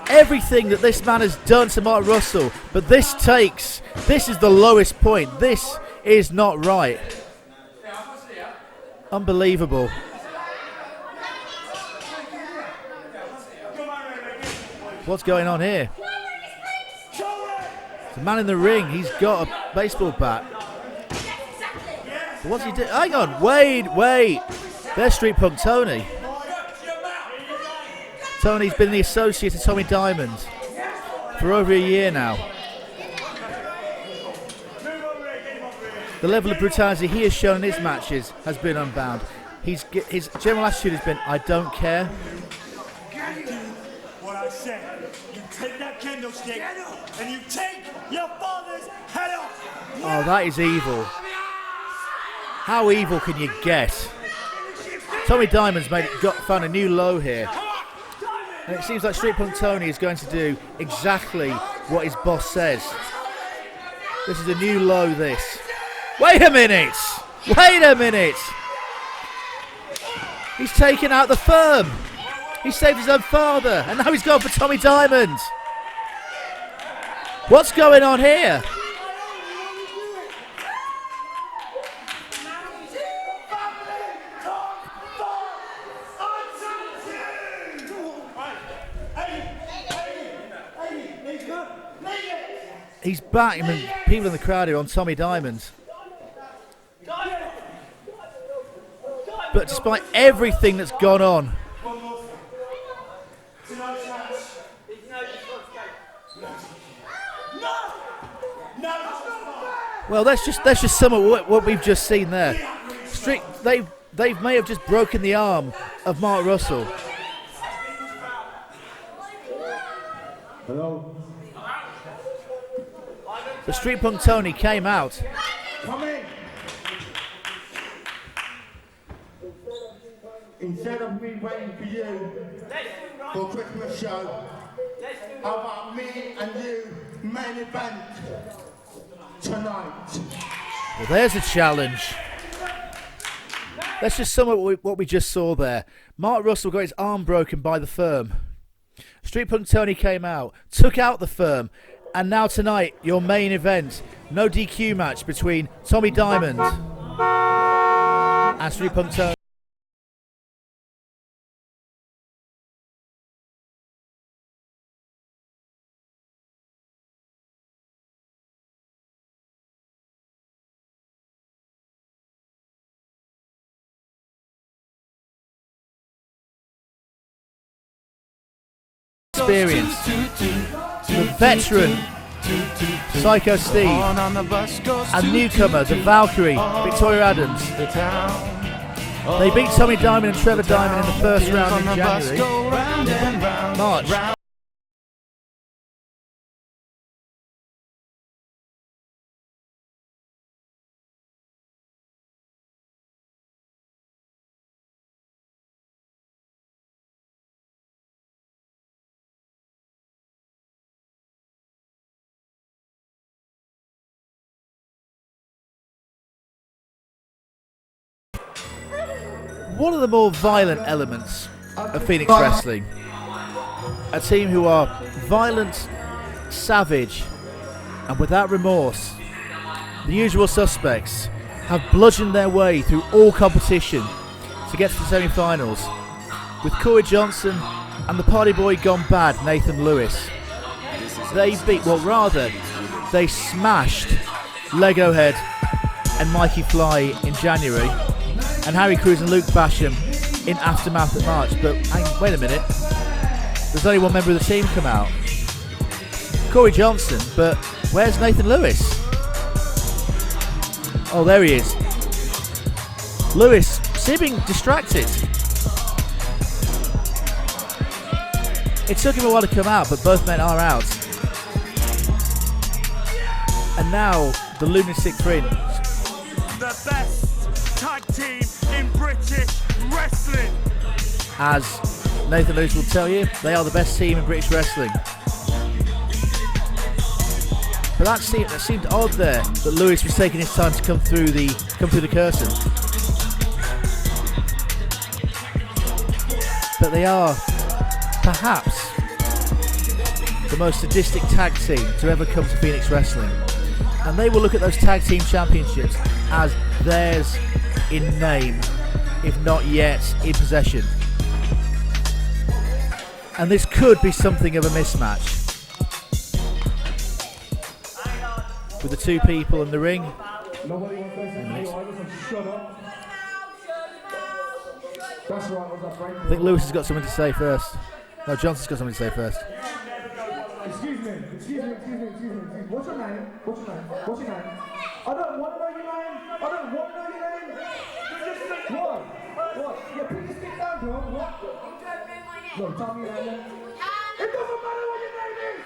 A: Everything that this man has done to Mark Russell, but this is the lowest point. This is not right. Unbelievable. What's going on here? The man in the ring, he's got a baseball bat. But what's he doing? Hang on, wait. There's Street Punk Tony. Tony's been the associate of Tommy Diamond for over a year now. The level of brutality he has shown in his matches has been unbound. His general attitude has been, I don't care.
F: What I said. You take that candlestick and you take your father's head off.
A: Oh, that is evil. How evil can you get? Tommy Diamond's found a new low here. And it seems like Street Punk Tony is going to do exactly what his boss says. This is a new low, this. Wait a minute! He's taken out the Firm. He saved his own father, and now he's gone for Tommy Diamond. What's going on here? He's back, and people in the crowd are on Tommy Diamond. But despite everything that's gone on, well, let's just sum up what we've just seen there. They may have just broken the arm of Mark Russell.
B: Hello?
A: The Street Punk Tony came out.
B: Come in! Instead of me waiting for you for a Christmas show, how about me and you main event tonight?
A: Well, there's a challenge. Let's just sum up what we just saw there. Mark Russell got his arm broken by the Firm. Street Punk Tony came out, took out the Firm, and now tonight, your main event, no DQ match between Tommy Diamond and Street Punk Tony. Experience. The veteran Psycho Steve and newcomer the Valkyrie Victoria Adams. They beat Tommy Diamond and Trevor Diamond in the first round in January. March. One of the more violent elements of Phoenix Wrestling. A team who are violent, savage, and without remorse. The usual suspects have bludgeoned their way through all competition to get to the semi-finals, with Corey Johnson and the party boy gone bad, Nathan Lewis. they beat, well rather, they smashed Lego Head and Mikey Fly in January, and Harry Crews and Luke Basham in Aftermath at March. But wait a minute, there's only one member of the team come out, Corey Johnson, but where's Nathan Lewis? Oh, there he is. Lewis seeming distracted. It took him a while to come out, but both men are out. And now the Lunatic Fringe.
C: The best tag team in British wrestling.
A: As Nathan Lewis will tell you, they are the best team in British wrestling. But that seemed odd there, that Lewis was taking his time to come through the curtain. But they are perhaps the most sadistic tag team to ever come to Phoenix Wrestling. And they will look at those tag team championships as theirs in name, if not yet in possession. And this could be something of a mismatch. With the two people in the ring.
C: Nobody wants to say anything, so shut up. That's right, what's that, Frank?
A: I think Lewis has got something to say first. No, Johnson's got something to say first.
C: Excuse me. What's your name? I don't want to know your name. What? Yeah, put your stick down, bro. What? No, tell me your name. It doesn't matter what your name is.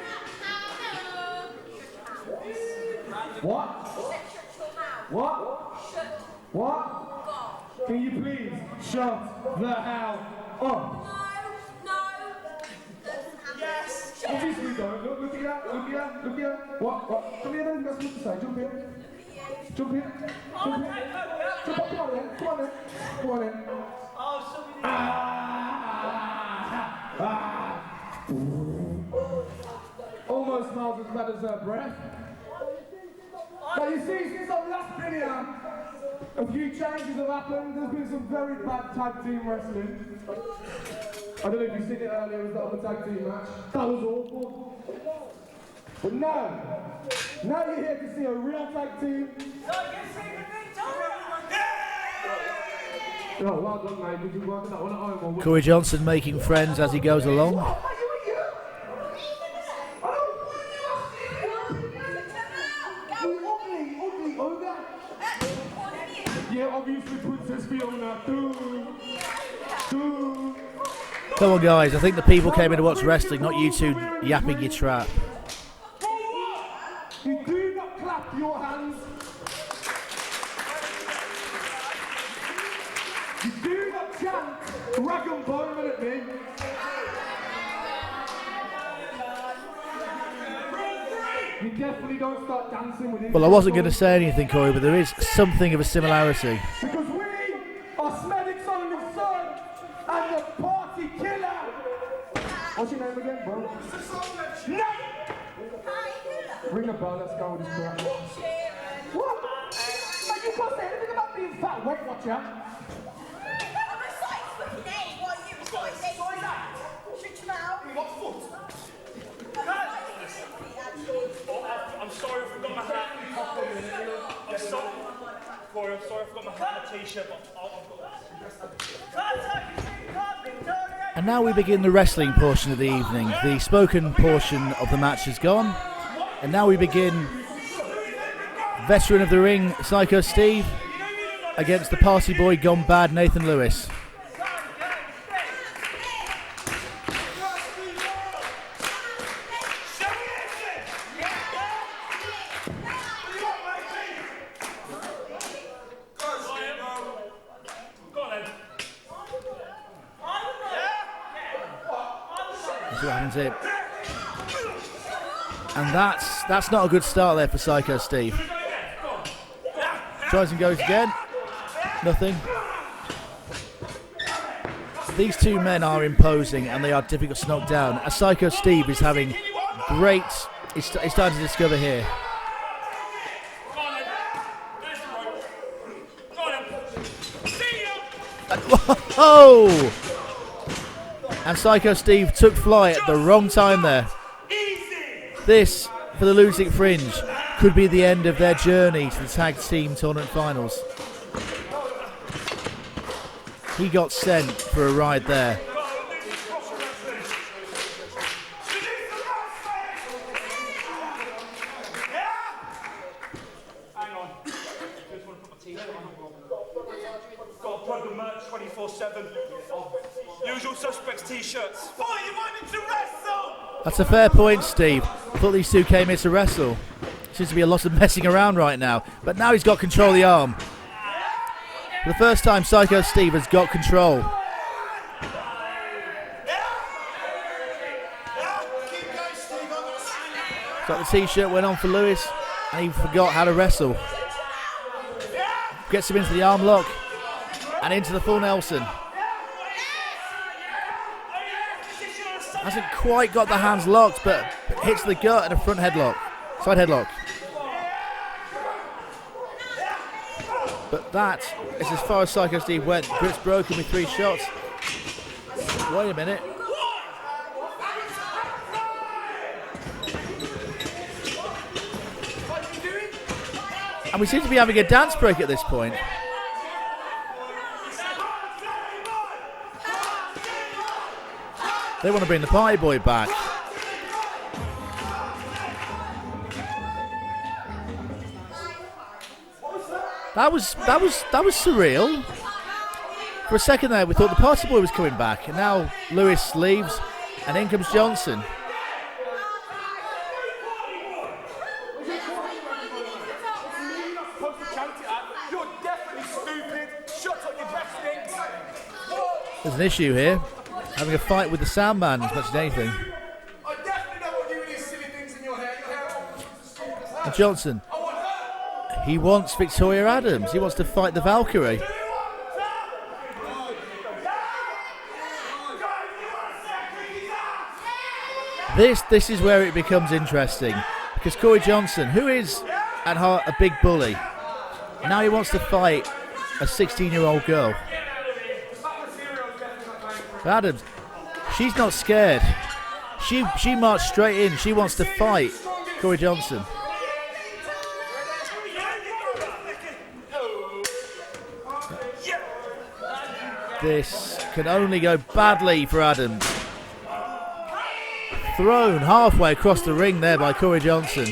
C: What? Can you please shut the hell up? Yes. Obviously don't. Look at that. What? Come here then. That's what to say. Jump in. Jump up. Come on then. Almost smells as bad as her breath. But you see, since I've last been here, a few changes have happened. There's been some very bad tag team wrestling. I don't know if you've seen it earlier, it was the other tag team match. That was awful. But now you're here to see a real tag team. Oh, well done, mate. Did you work on that one at home?
A: Corey Johnson making friends as he goes along.
C: Yeah, obviously Princess Fiona.
A: Come on, guys. I think the people came in to watch wrestling, not you two yapping your trap.
C: You do not clap your hands. You do not chant rag and bone at me. You definitely don't start dancing with it.
A: Well, I wasn't going to say anything, Corey, but there is something of a similarity.
C: Because we are Smedic's only son and the party killer. What's your name again, bro? No! Ring a bell, let's go with this crap. What? Man, you can't say anything about being fat. Weight Watcher.
E: I'm sorry I forgot my hat. I'm sorry. Corey, I'm sorry I forgot my hat and my t-shirt,
A: And now we begin the wrestling portion of the evening. The spoken portion of the match is gone. And now we begin veteran of the ring, Psycho Steve, against the party boy gone bad, Nathan Lewis. That's what happens here. And that's not a good start there for Psycho Steve. Tries and goes again. Nothing. These two men are imposing and they are difficult to knock down. As Psycho Steve is having great... He's starting to discover here. Oh! And Psycho Steve took fly at the wrong time there. This, for the losing fringe, could be the end of their journey to the tag team tournament finals. He got sent for a ride there.
E: Hang on. Just want to put my t-shirt on. Got a plug of merch 24/7. Usual suspects t-shirts. Oh, you wanted to wrestle?
A: That's a fair point, Steve. I thought these two came here to wrestle. Seems to be a lot of messing around right now. But now he's got control of the arm. For the first time, Psycho Steve has got control. So the t-shirt went on for Lewis, and he forgot how to wrestle. Gets him into the arm lock, and into the full Nelson. Hasn't quite got the hands locked, but hits the gut and a front headlock. Side headlock. But that is as far as Psycho Steve went. Grip's broken with 3 shots. Wait a minute. And we seem to be having a dance break at this point. They want to bring the party boy back. That was surreal. For a second there, we thought the party boy was coming back, and now Lewis leaves, and in comes Johnson.
E: You're definitely stupid. Shut up, your breath stinks.
A: There's an issue here. Having a fight with the sound man as much as anything.
C: I definitely know what you and these silly things in your hair.
A: And Johnson, he wants Victoria Adams. He wants to fight the Valkyrie. This is where it becomes interesting, because Corey Johnson, who is at heart a big bully, now he wants to fight a 16-year-old girl. But Adams, she's not scared. She marched straight in. She wants to fight Corey Johnson. This can only go badly for Adams. Thrown halfway across the ring there by Corey Johnson.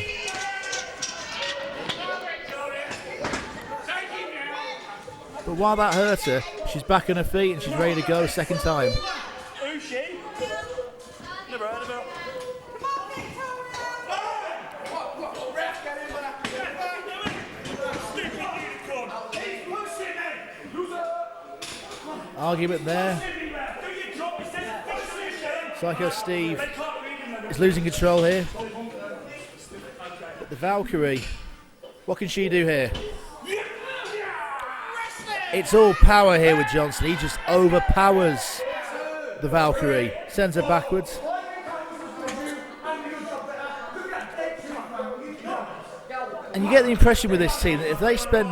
A: But while that hurt her, she's back on her feet and she's ready to go a second time.
E: Who's she? Never heard of her.
A: Argument there. Psycho Steve is losing control here. But the Valkyrie, what can she do here? It's all power here with Johnson. He just overpowers the Valkyrie. Sends her backwards. And you get the impression with this team that if they spend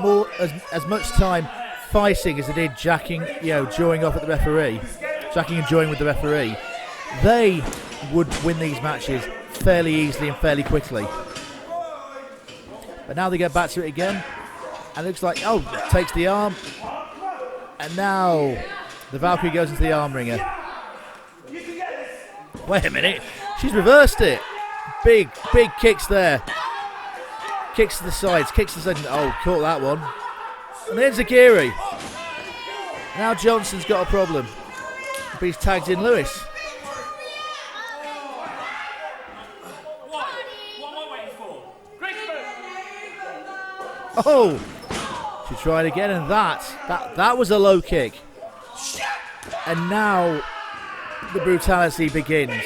A: as much time fighting as they did jacking, jawing off at the referee, jacking and jawing with the referee, they would win these matches fairly easily and fairly quickly. But now they get back to it again, and it looks like, takes the arm, and now the Valkyrie goes into the arm wringer. Wait a minute, she's reversed it. Big kicks there. Kicks to the sides, kicks to the side. Oh, caught that one. And then Zakiri. Now Johnson's got a problem. But he's tagged in Lewis.
E: What am I waiting for?
A: Oh! She tried again, and that was a low kick. And now the brutality begins.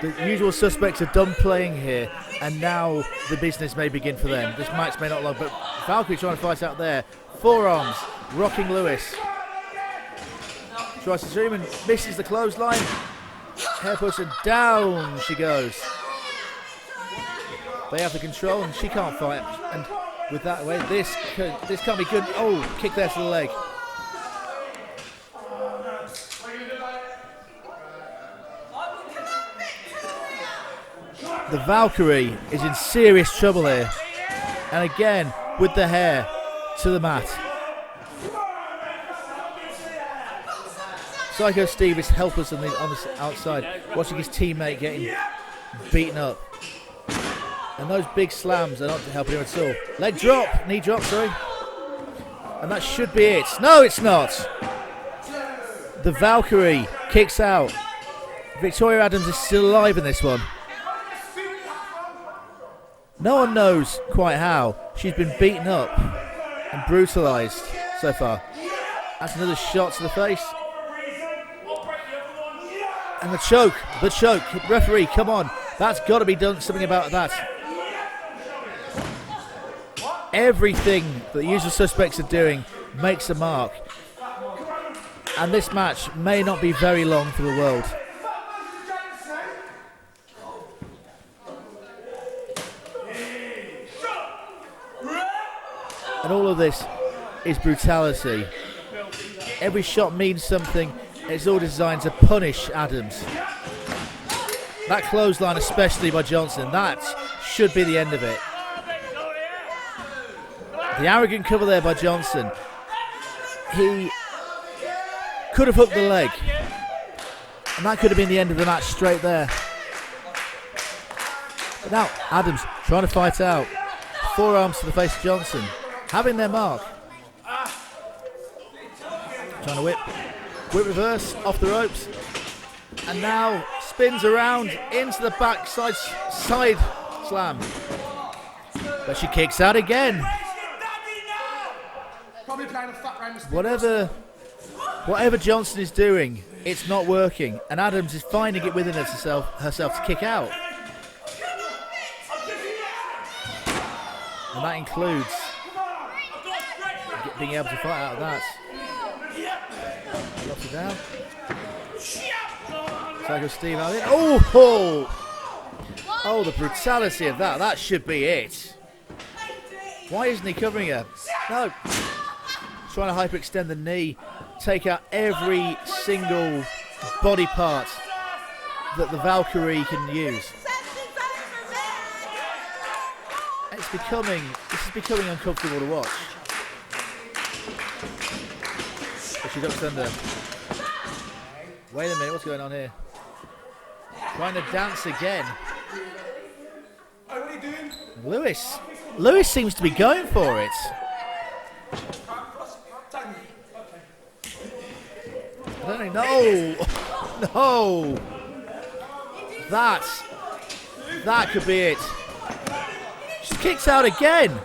A: The usual suspects are done playing here, and now the business may begin for them. This match may not long, but Valkyrie trying to fight out there. Forearms, rocking Lewis. Tries to zoom and misses the clothesline. Hair push, and down she goes. They have the control, and she can't fight. And with that way, this can't be good. Oh, kick there to the leg. The Valkyrie is in serious trouble here. And again, with the hair to the mat. Psycho Steve is helpless on the outside, watching his teammate getting beaten up. And those big slams are not helping him at all. Leg drop, knee drop, sorry. And that should be it. No, it's not. The Valkyrie kicks out. Victoria Adams is still alive in this one. No one knows quite how. She's been beaten up and brutalised so far. That's another shot to the face. And the choke. Referee, come on. That's got to be done something about that. Everything that the usual suspects are doing makes a mark. And this match may not be very long for the world. And all of this is brutality. Every shot means something. It's all designed to punish Adams. That clothesline, especially by Johnson, that should be the end of it. The arrogant cover there by Johnson. He could have hooked the leg. And that could have been the end of the match straight there. But now Adams trying to fight out. Forearms to the face of Johnson. Having their mark. Trying to whip reverse off the ropes. And now spins around into the backside side slam. But she kicks out again. Whatever Johnson is doing, it's not working. And Adams is finding it within herself to kick out. And that includes being able to fight out of that. Drops it down. Psycho Steve out in. Oh, the brutality of that. That should be it. Why isn't he covering her? No. Trying to hyperextend the knee. Take out every single body part that the Valkyrie can use. This is becoming uncomfortable to watch. But she ducks under. Wait a minute, what's going on here? Trying to dance again. Lewis seems to be going for it. I don't know. No. That could be it. She kicks out again.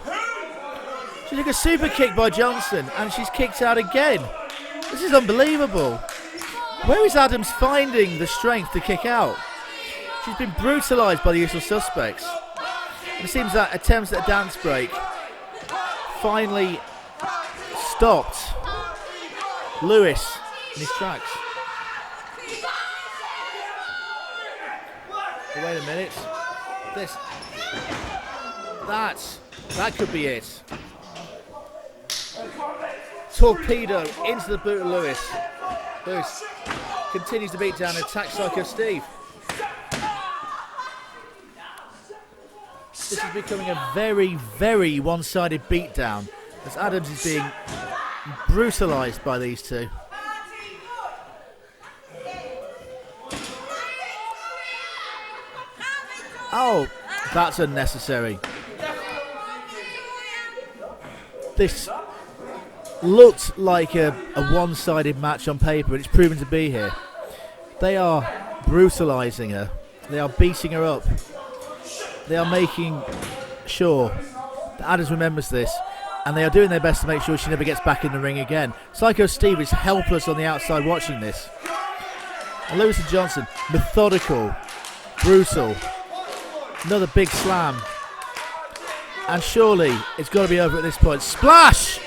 A: She took a super kick by Johnson and she's kicked out again. This is unbelievable. Where is Adams finding the strength to kick out? She's been brutalised by the usual suspects. And it seems that attempts at a dance break finally stopped Lewis in his tracks. But wait a minute. That could be it. Torpedo into the boot of Lewis. Lewis continues to beat down and attack Psycho Steve. This is becoming a very, very one-sided beatdown as Adams is being brutalised by these two. Oh, that's unnecessary. This looked like a one-sided match on paper, and it's proven to be here. They are brutalising her. They are beating her up. They are making sure that Adams remembers this, and they are doing their best to make sure she never gets back in the ring again. Psycho Steve is helpless on the outside watching this. And Lewis and Johnson, methodical, brutal. Another big slam. And surely it's got to be over at this point. Splash!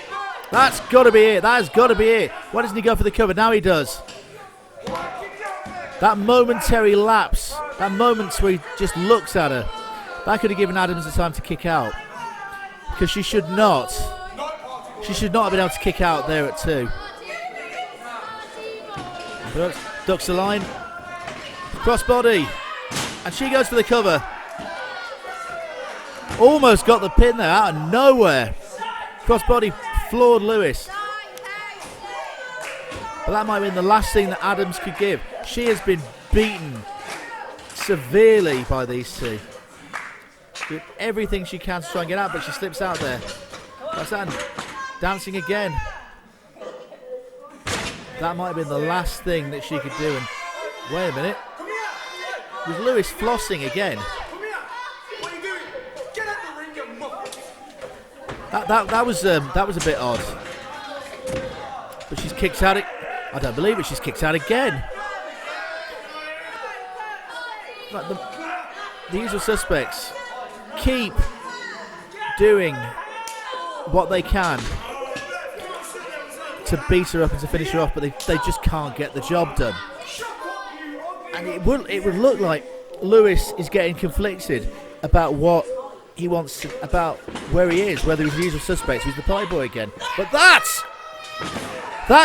A: That's got to be it. That has got to be it. Why doesn't he go for the cover? Now he does. That momentary lapse, that moment where he just looks at her, that could have given Adams the time to kick out. Because she should not have been able to kick out there at 2. Ducks the line. Crossbody. And she goes for the cover. Almost got the pin there out of nowhere. Crossbody floored Lewis. But that might have been the last thing that Adams could give. She has been beaten severely by these two. Doing everything she can to try and get out, but she slips out there. Roxanne dancing again. That might have been the last thing that she could do. And wait a minute. Was Lewis flossing again? That was a bit odd. But she's kicked out. I don't believe it. She's kicked out again. Like the usual suspects keep doing what they can to beat her up and to finish her off, but they just can't get the job done. And it would look like Lewis is getting conflicted about what he wants to, about where he is, whether he's the usual suspects, he's the pie boy again. But that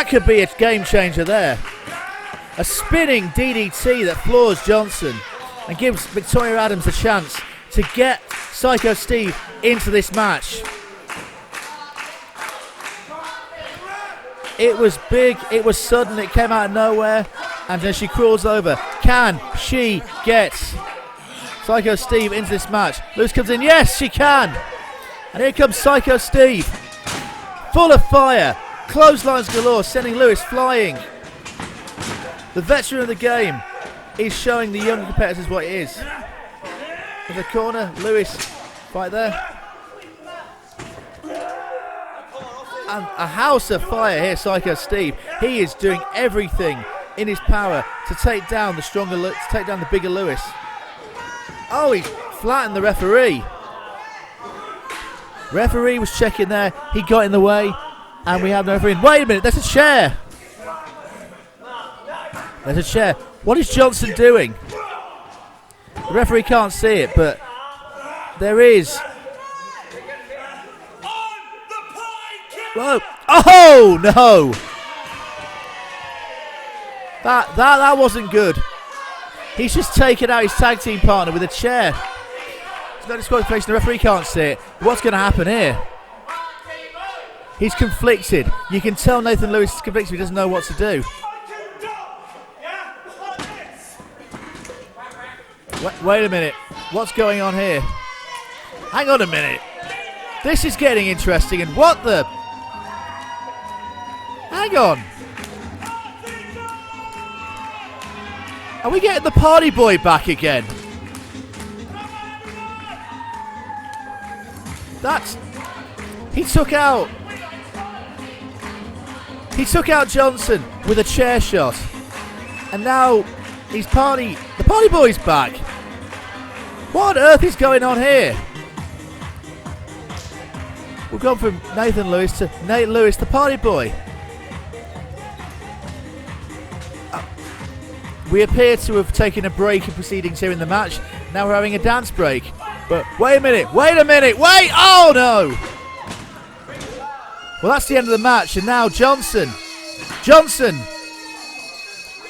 A: could be a game changer there. A spinning DDT that floors Johnson and gives Victoria Adams a chance to get Psycho Steve into this match. It was big, it was sudden, it came out of nowhere, and then she crawls over. Can she get Psycho Steve into this match? Lewis comes in, yes she can! And here comes Psycho Steve, full of fire, clotheslines galore, sending Lewis flying. The veteran of the game is showing the younger competitors what it is. In the corner, Lewis, right there. And a house of fire here, Psycho Steve. He is doing everything in his power to take down the bigger Lewis. Oh, he's flattened the referee. Referee was checking there. He got in the way, and we have no referee. Wait a minute, there's a chair. There's a chair. What is Johnson doing? The referee can't see it, but there is. Whoa. Oh no! That wasn't good. He's just taken out his tag team partner with a chair. There's no disqualification. The referee can't see it. What's going to happen here? He's conflicted. You can tell Nathan Lewis is conflicted. He doesn't know what to do. Wait a minute. What's going on here? Hang on a minute. This is getting interesting. And what the? Hang on. Are we getting the party boy back again? He took out Johnson with a chair shot. And now the party boy's back. What on earth is going on here? We've gone from Nathan Lewis to Nate Lewis, the party boy. We appear to have taken a break in proceedings here in the match. Now we're having a dance break. But wait a minute, wait! Oh no! Well, that's the end of the match, and now Johnson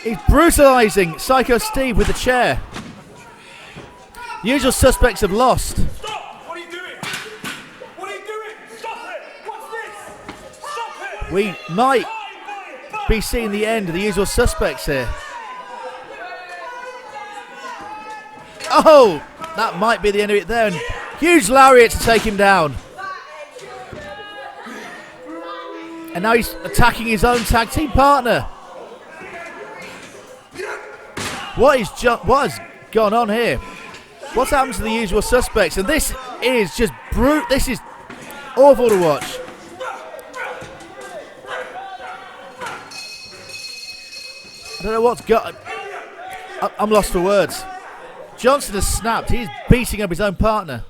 A: is brutalising Psycho Steve with the chair. The usual suspects have lost.
E: Stop! What are you doing? What are you doing? Stop it! What's this? Stop it!
A: We might be seeing the end of the usual suspects here. Oh, that might be the end of it there. And huge lariat to take him down. And now he's attacking his own tag team partner. What has gone on here? What's happened to the usual suspects? And this is just brute. This is awful to watch. I don't know what's got. I'm lost for words. Johnson has snapped. He's beating up his own partner.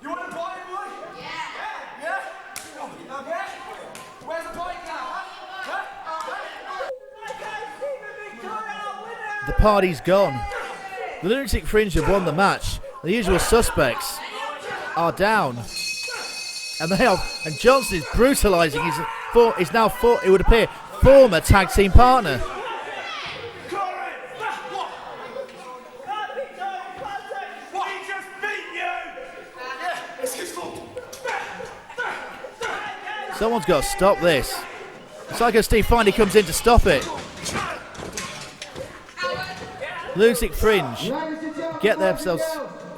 C: You want a bike, boy? Yeah? Where's the bike now?
A: The party's gone. The Lunatic Fringe have won the match. The usual suspects are down. And Johnson is brutalising his now, it would appear, former tag team partner. Someone's got to stop this. Psycho Steve finally comes in to stop it. Lunatic Fringe get themselves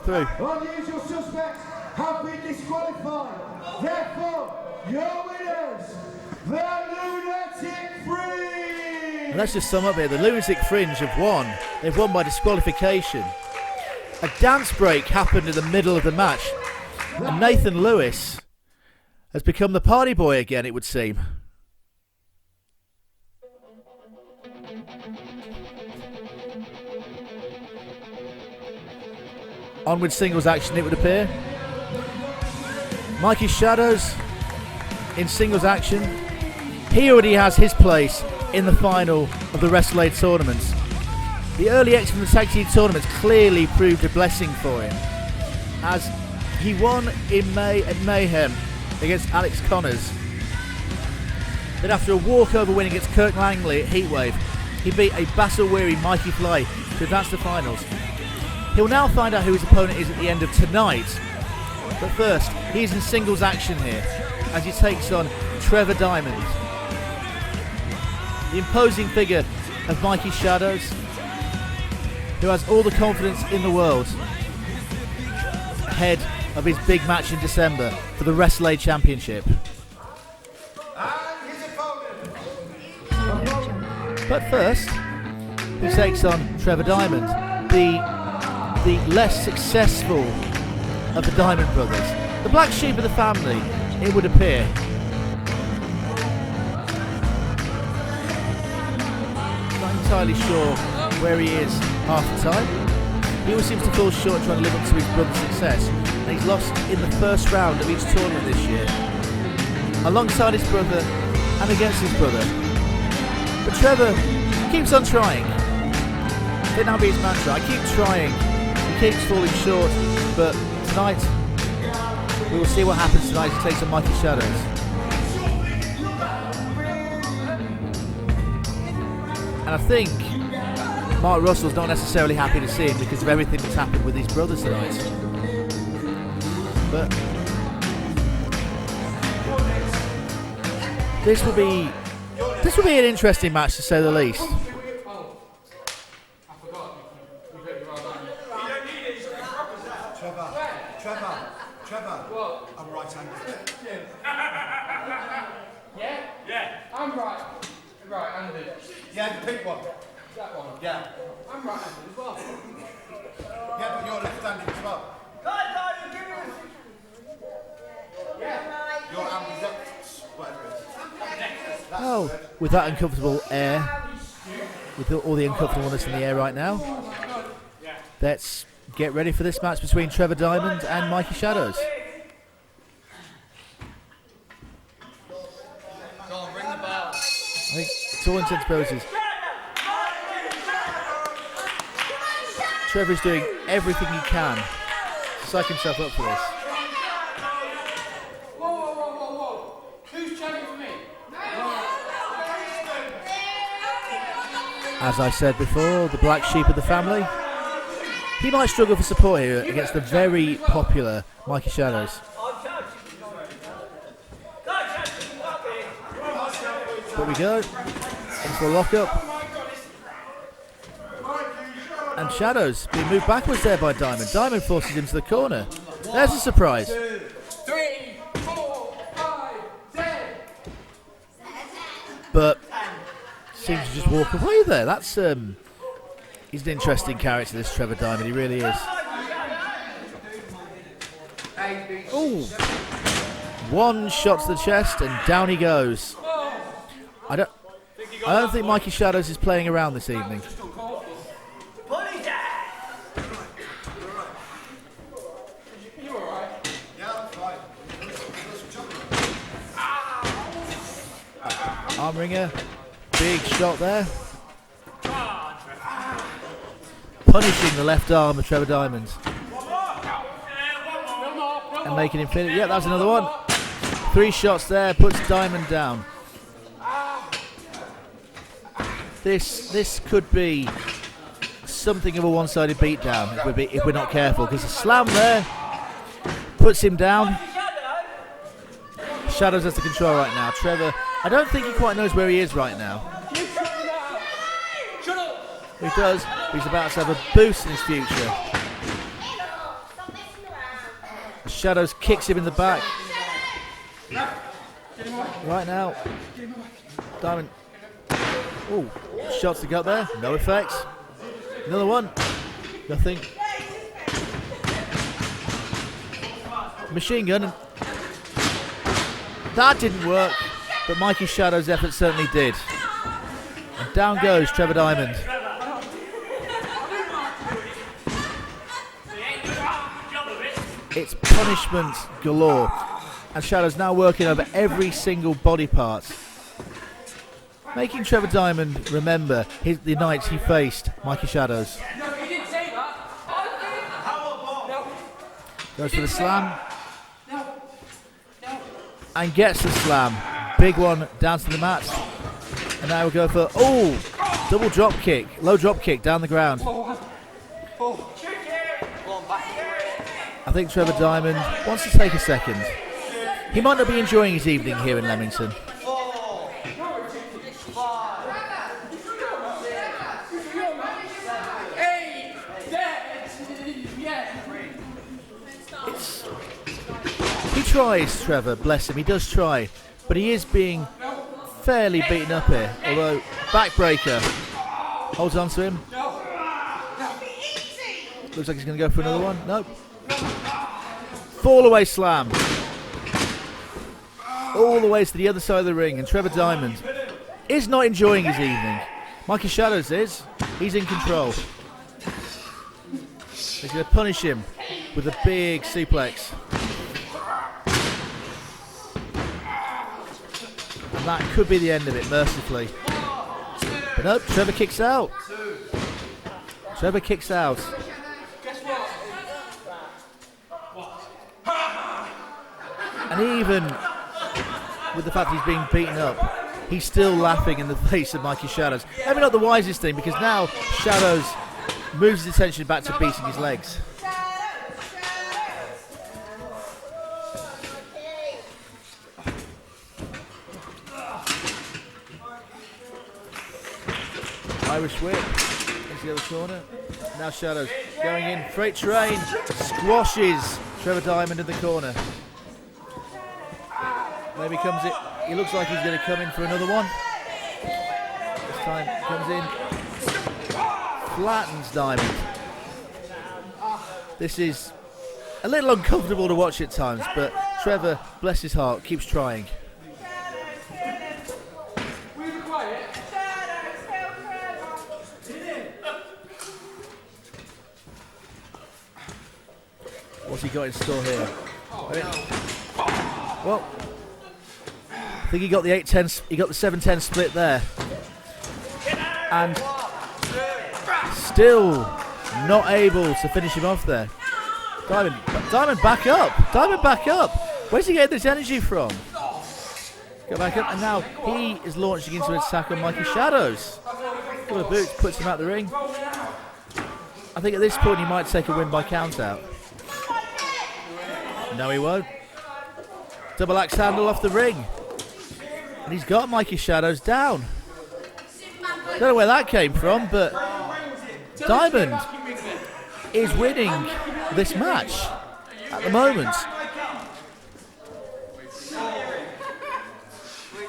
A: through.
C: Unusual suspects have been disqualified. Therefore, your winners, the Lunatic Fringe.
A: And let's just sum up here. The Lunatic Fringe have won. They've won by disqualification. A dance break happened in the middle of the match. And Nathan Lewis has become the party boy again, it would seem. Onward singles action, it would appear. Mikey Shadows in singles action. He already has his place in the final of the WrestleLade tournaments. The early exit from the tag team tournaments clearly proved a blessing for him, as he won in May at Mayhem against Alex Connors. Then after a walkover win against Kirk Langley at Heatwave, he beat a battle-weary Mikey Fly to advance to the finals. He'll now find out who his opponent is at the end of tonight. But first, he's in singles action here as he takes on Trevor Diamond. The imposing figure of Mikey Shadows, who has all the confidence in the world ahead of his big match in December for the WrestleLade Championship. But first, he takes on Trevor Diamond, the less successful of the Diamond Brothers. The black sheep of the family, it would appear. Not entirely sure where he is half the time. He always seems to fall short trying to live up to his brother's success, and he's lost in the first round of each tournament this year, alongside his brother and against his brother. But Trevor keeps on trying. It now be his mantra. I keep trying. He keeps falling short, but tonight we will see what happens tonight as he takes on Mikey Shadows. And I think Mark Russell's not necessarily happy to see him because of everything that's happened with these brothers tonight. But this will be an interesting match, to say the least.
G: Trevor. What? I'm right-handed.
C: Yeah?
E: Yeah.
C: I'm right-handed.
G: Yeah, the pink one.
C: That one?
G: Yeah.
C: I'm right-handed as well.
G: Yeah, but you're left-handed as well. Yeah. You're ambidextrous, whatever it is.
A: Oh, with that uncomfortable air, with all the uncomfortableness in the air right now, let's get ready for this match between Trevor Diamond and Mikey Shadows.
D: Go on, ring the bell.
A: I think to all intents and purposes, Trevor's doing everything he can to psych himself up for this.
C: Whoa. Who's chanting for me?
A: As I said before, the black sheep of the family. He might struggle for support here against the very popular Mikey Shadows. But we go into a lockup. And Shadows being moved backwards there by Diamond. Diamond forces him to the corner. There's a surprise.
C: 2, 3, 4, 5, 6.
A: But seems to just walk away there. That's he's an interesting character, this Trevor Diamond. He really is. Ooh. One shot to the chest and down he goes. I don't think Mikey Shadows is playing around this evening. Arm wringer, big shot there. Punishing the left arm of Trevor Diamond. And making him finish. Yeah, that's another one. 3 shots there, puts Diamond down. This could be something of a one-sided beatdown if we're not careful, because a slam there puts him down. Shadows has the control right now. Trevor, I don't think he quite knows where he is right now. He does. He's about to have a boost in his future. Shadows kicks him in the back. Right now. Diamond. Oh, shots to gut there. No effects. Another one. Nothing. Machine gun. That didn't work, but Mikey Shadow's effort certainly did. And down goes Trevor Diamond. It's punishment galore. And Shadow's now working over every single body part, making Trevor Diamond remember the nights he faced Mikey Shadows. Goes for the slam. And gets the slam. Big one down to the mat. And now we'll go for, double drop kick. Low drop kick down the ground. I think Trevor Diamond wants to take a second. He might not be enjoying his evening here in Leamington. He tries, Trevor, bless him, he does try, but he is being fairly beaten up here, although backbreaker holds on to him. Looks like he's going to go for another one. Nope. Fall away slam. All the way to the other side of the ring, and Trevor Diamond is not enjoying his evening. Mikey Shadows is. He's in control. He's going to punish him with a big suplex. And that could be the end of it, mercifully. But nope, Trevor kicks out. Trevor kicks out. And even with the fact he's being beaten up, he's still laughing in the face of Mikey Shadows. Maybe not the wisest thing, because now Shadows moves his attention back to beating his legs. Irish whip into the other corner. Now Shadows going in. Freight train squashes Trevor Diamond in the corner. Maybe comes it. He looks like he's going to come in for another one. This time comes in. Flattens Diamond. This is a little uncomfortable to watch at times, but Trevor, bless his heart, keeps trying. What's he got in store here? Well, I think he got the 8-10. He got the 7-10 split there, and still not able to finish him off there. Diamond back up. Diamond back up. Where's he getting this energy from? Go back up, and now he is launching into an attack on Mikey Shadows. Couple of boots puts him out the ring. I think at this point he might take a win by count out. No, he won't. Double axe handle off the ring. And he's got Mikey Shadows down. Don't know where that came from, but Diamond is winning this match at the moment.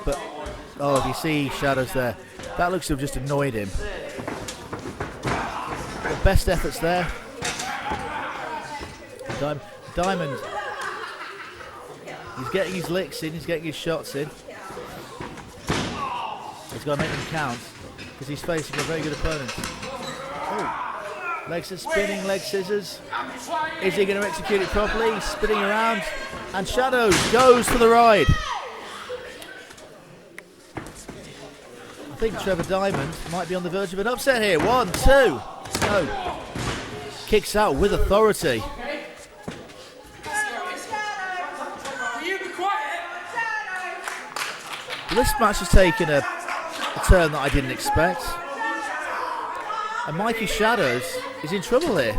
A: But, if you see Shadows there, that looks to have just annoyed him. The best efforts there. Diamond. He's getting his licks in, he's getting his shots in. He's got to make them count, because he's facing a very good opponent. Oh, legs are spinning, leg scissors. Is he going to execute it properly? He's spinning around, and Shadows goes for the ride. I think Trevor Diamond might be on the verge of an upset here. 1, 2. No. Kicks out with authority. This match has taken a turn that I didn't expect. And Mikey Shadows is in trouble here.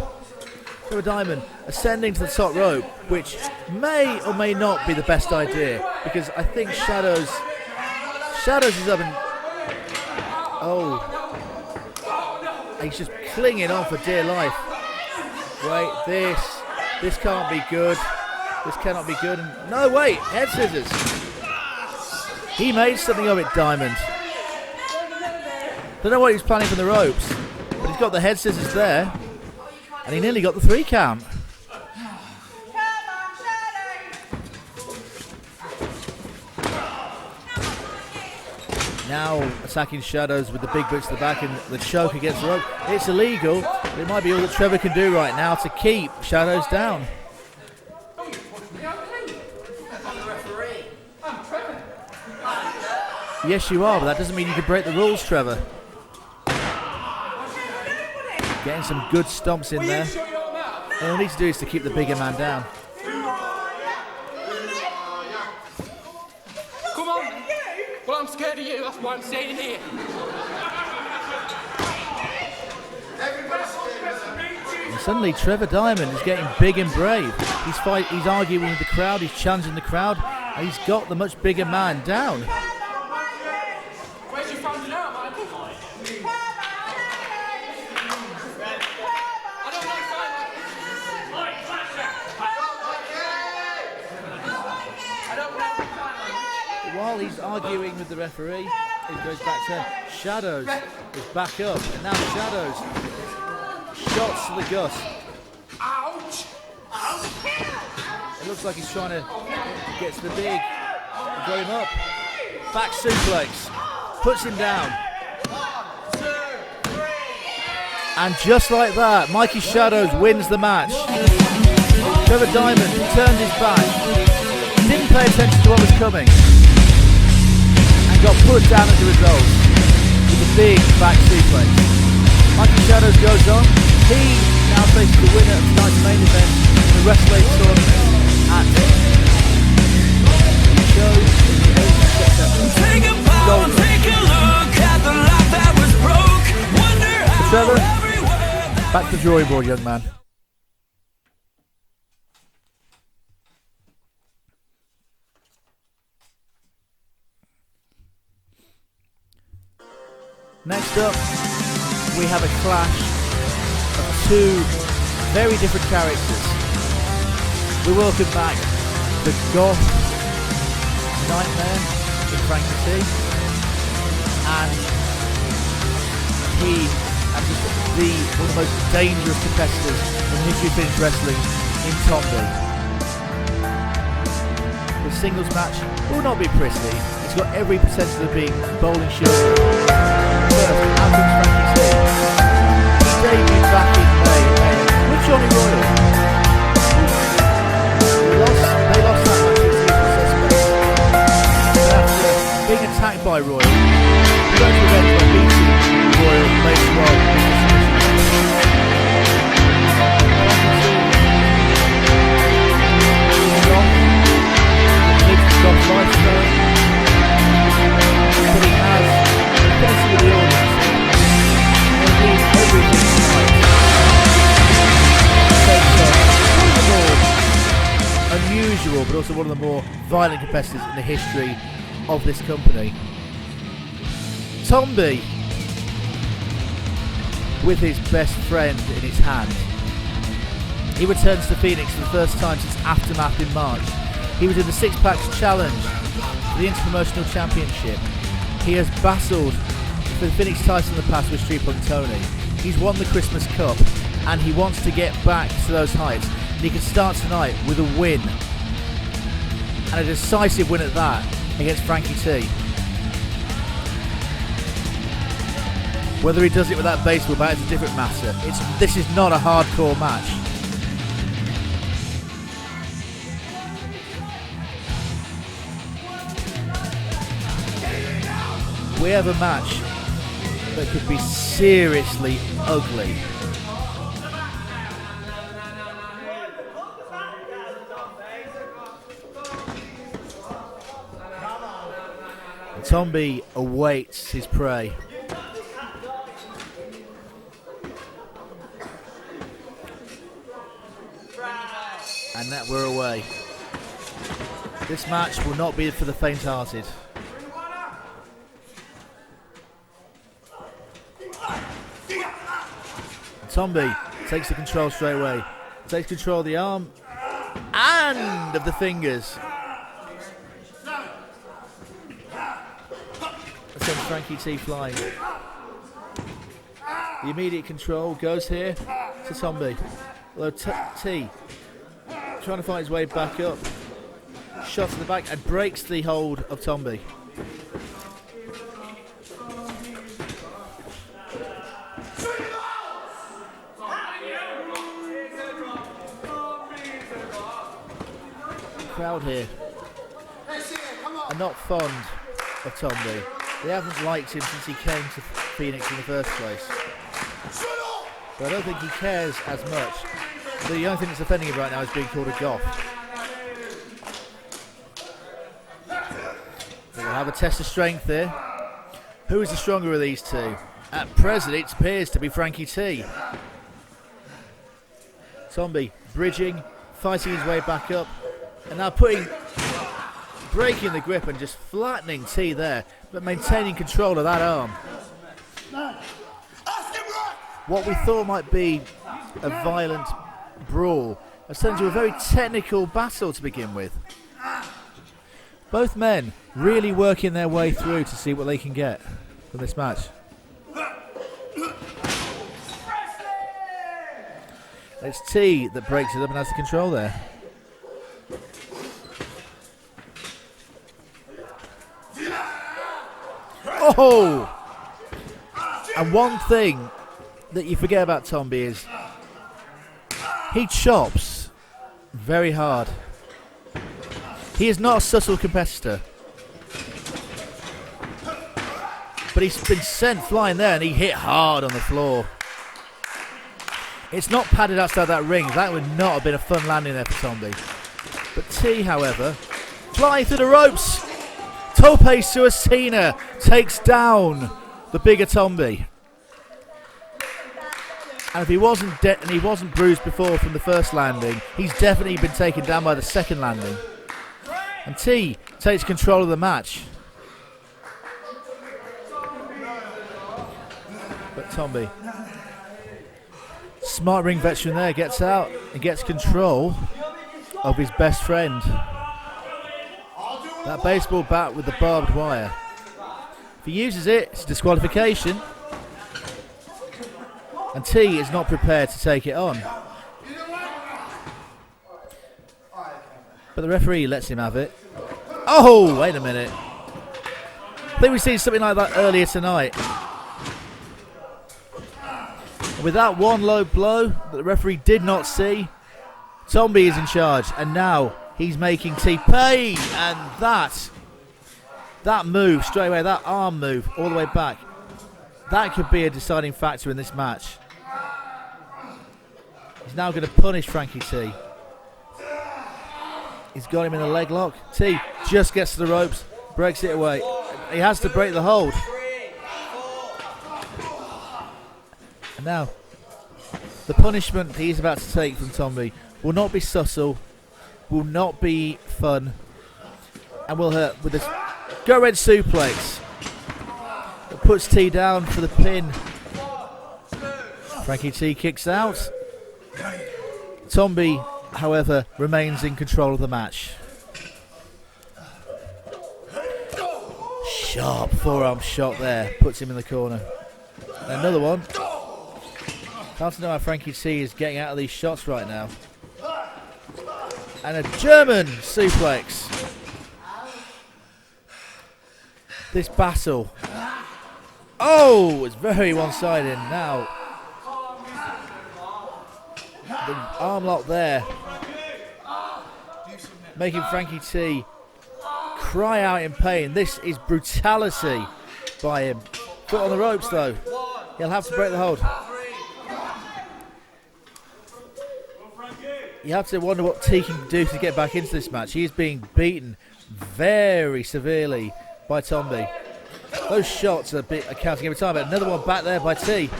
A: Trevor Diamond ascending to the top rope, which may or may not be the best idea, because I think Shadows is up and he's just clinging on for dear life. Wait, this can't be good. This cannot be good. And no, wait, head scissors. He made something of it, Diamond. Don't know what he's planning for the ropes, but he's got the head scissors there, and he nearly got the 3 count. Now attacking Shadows with the big boots to the back and the choke against the rope. It's illegal, but it might be all that Trevor can do right now to keep Shadows down. Yes, you are, but that doesn't mean you can break the rules, Trevor. Getting some good stomps in there. All he needs to do is to keep the bigger man down.
H: Come on. Well, I'm scared of you. That's why I'm staying here.
A: And suddenly, Trevor Diamond is getting big and brave. He's arguing with the crowd. He's challenging the crowd, and he's got the much bigger man down.
H: Where'd you find it out, Michael? I don't know.
A: While he's arguing with the referee, it goes back to Shadows. Is back up, and now Shadows shots to the gut.
H: Ouch!
A: It looks like he's trying to get to the big. Got him up. Back suplex. Puts him down.
H: 1, 2, 3.
A: And just like that, Mikey Shadows wins the match. Trevor Diamond turned his back, didn't pay attention to what was coming, and got put down as a result with a big back suplex. Mikey Shadows goes on. He now faces the winner of tonight's main event in the Wrestling Tournament at the show in the 8th of September.
D: Take a pause, take a look at the life that was broke. Wonder how
A: Trevor,
D: everywhere
A: back to the drawing board, young man. Next up, we have a clash of 2 very different characters. We welcome back the goth nightmare in Frankie T, and one of the most dangerous competitors in the history of Finnish wrestling in Tomby. The singles match will not be pretty. It's got every potential of being bowling sugar. First, out comes Frankie T. He debuted back in May with Johnny Royal. They lost that match to the usual suspects. After being attacked by Royal, he goes to revenge by beating Royal later on in the submission. Lives the God's lifestyle, but he has ability with the audience. And he needs everything tonight. One of the more unusual, but also one of the more violent competitors in the history of this company. Tomby, with his best friend in his hand. He returns to Phoenix for the first time since Aftermath in March. He was in the Six Packs Challenge for the Interpromotional Championship. He has battled for the Phoenix title in the past with Street Punk Tony. He's won the Christmas Cup and he wants to get back to those heights. And he can start tonight with a win. And a decisive win at that against Frankie T. Whether he does it with that baseball bat is a different matter. This is not a hardcore match. We have a match that could be seriously ugly. Tomby awaits his prey. and we're away. This match will not be for the faint-hearted. Tomby takes the control straight away. Takes control of the arm and of the fingers. That sends Frankie T flying. The immediate control goes here to Tomby. Although T trying to find his way back up. Shot to the back and breaks the hold of Tomby. Crowd here are not fond of Tomby. They haven't liked him since he came to Phoenix in the first place. But I don't think he cares as much. The only thing that's offending him right now is being called a goth. We'll have a test of strength here. Who is the stronger of these two? At present, it appears to be Frankie T. Tomby bridging, fighting his way back up, and now breaking the grip and just flattening T there, but maintaining control of that arm. What we thought might be a violent brawl has turned into a very technical battle to begin with. Both men really working their way through to see what they can get from this match. It's T that breaks it up and has the control there. Oh! And one thing that you forget about Tomby is he chops very hard. He is not a subtle competitor. But he's been sent flying there and he hit hard on the floor. It's not padded outside that ring. That would not have been a fun landing there for Tomby. But T, however, flying through the ropes. Tope Suicina takes down the bigger Tomby. And if he wasn't dead and he wasn't bruised before from the first landing, he's definitely been taken down by the second landing. And T takes control of the match. But Tomby, smart ring veteran there, gets out and gets control of his best friend. That baseball bat with the barbed wire. If he uses it, it's a disqualification. And T is not prepared to take it on. But the referee lets him have it. Oh, wait a minute. I think we've seen something like that earlier tonight. With that one low blow that the referee did not see, Tomby is in charge. And now he's making T pay. And that move straight away, that arm move all the way back, that could be a deciding factor in this match. He's now going to punish Frankie T. He's got him in a leg lock. T just gets to the ropes, breaks it away. He has to break the hold. And now, the punishment he's about to take from Tomby will not be subtle, will not be fun, and will hurt with this go red suplex that puts T down for the pin. Frankie T kicks out. Tomby, however, remains in control of the match. Sharp forearm shot there, puts him in the corner. And another one. Hard to know how Frankie T is getting out of these shots right now. And a German suplex. This battle. Oh, it's very one-sided now. The arm lock there, making Frankie T cry out in pain. This is brutality by him. Foot on the ropes though. He'll have to break the hold. You have to wonder what T can do to get back into this match. He is being beaten very severely by Tomby. Those shots are counting every time, but another one back there by T.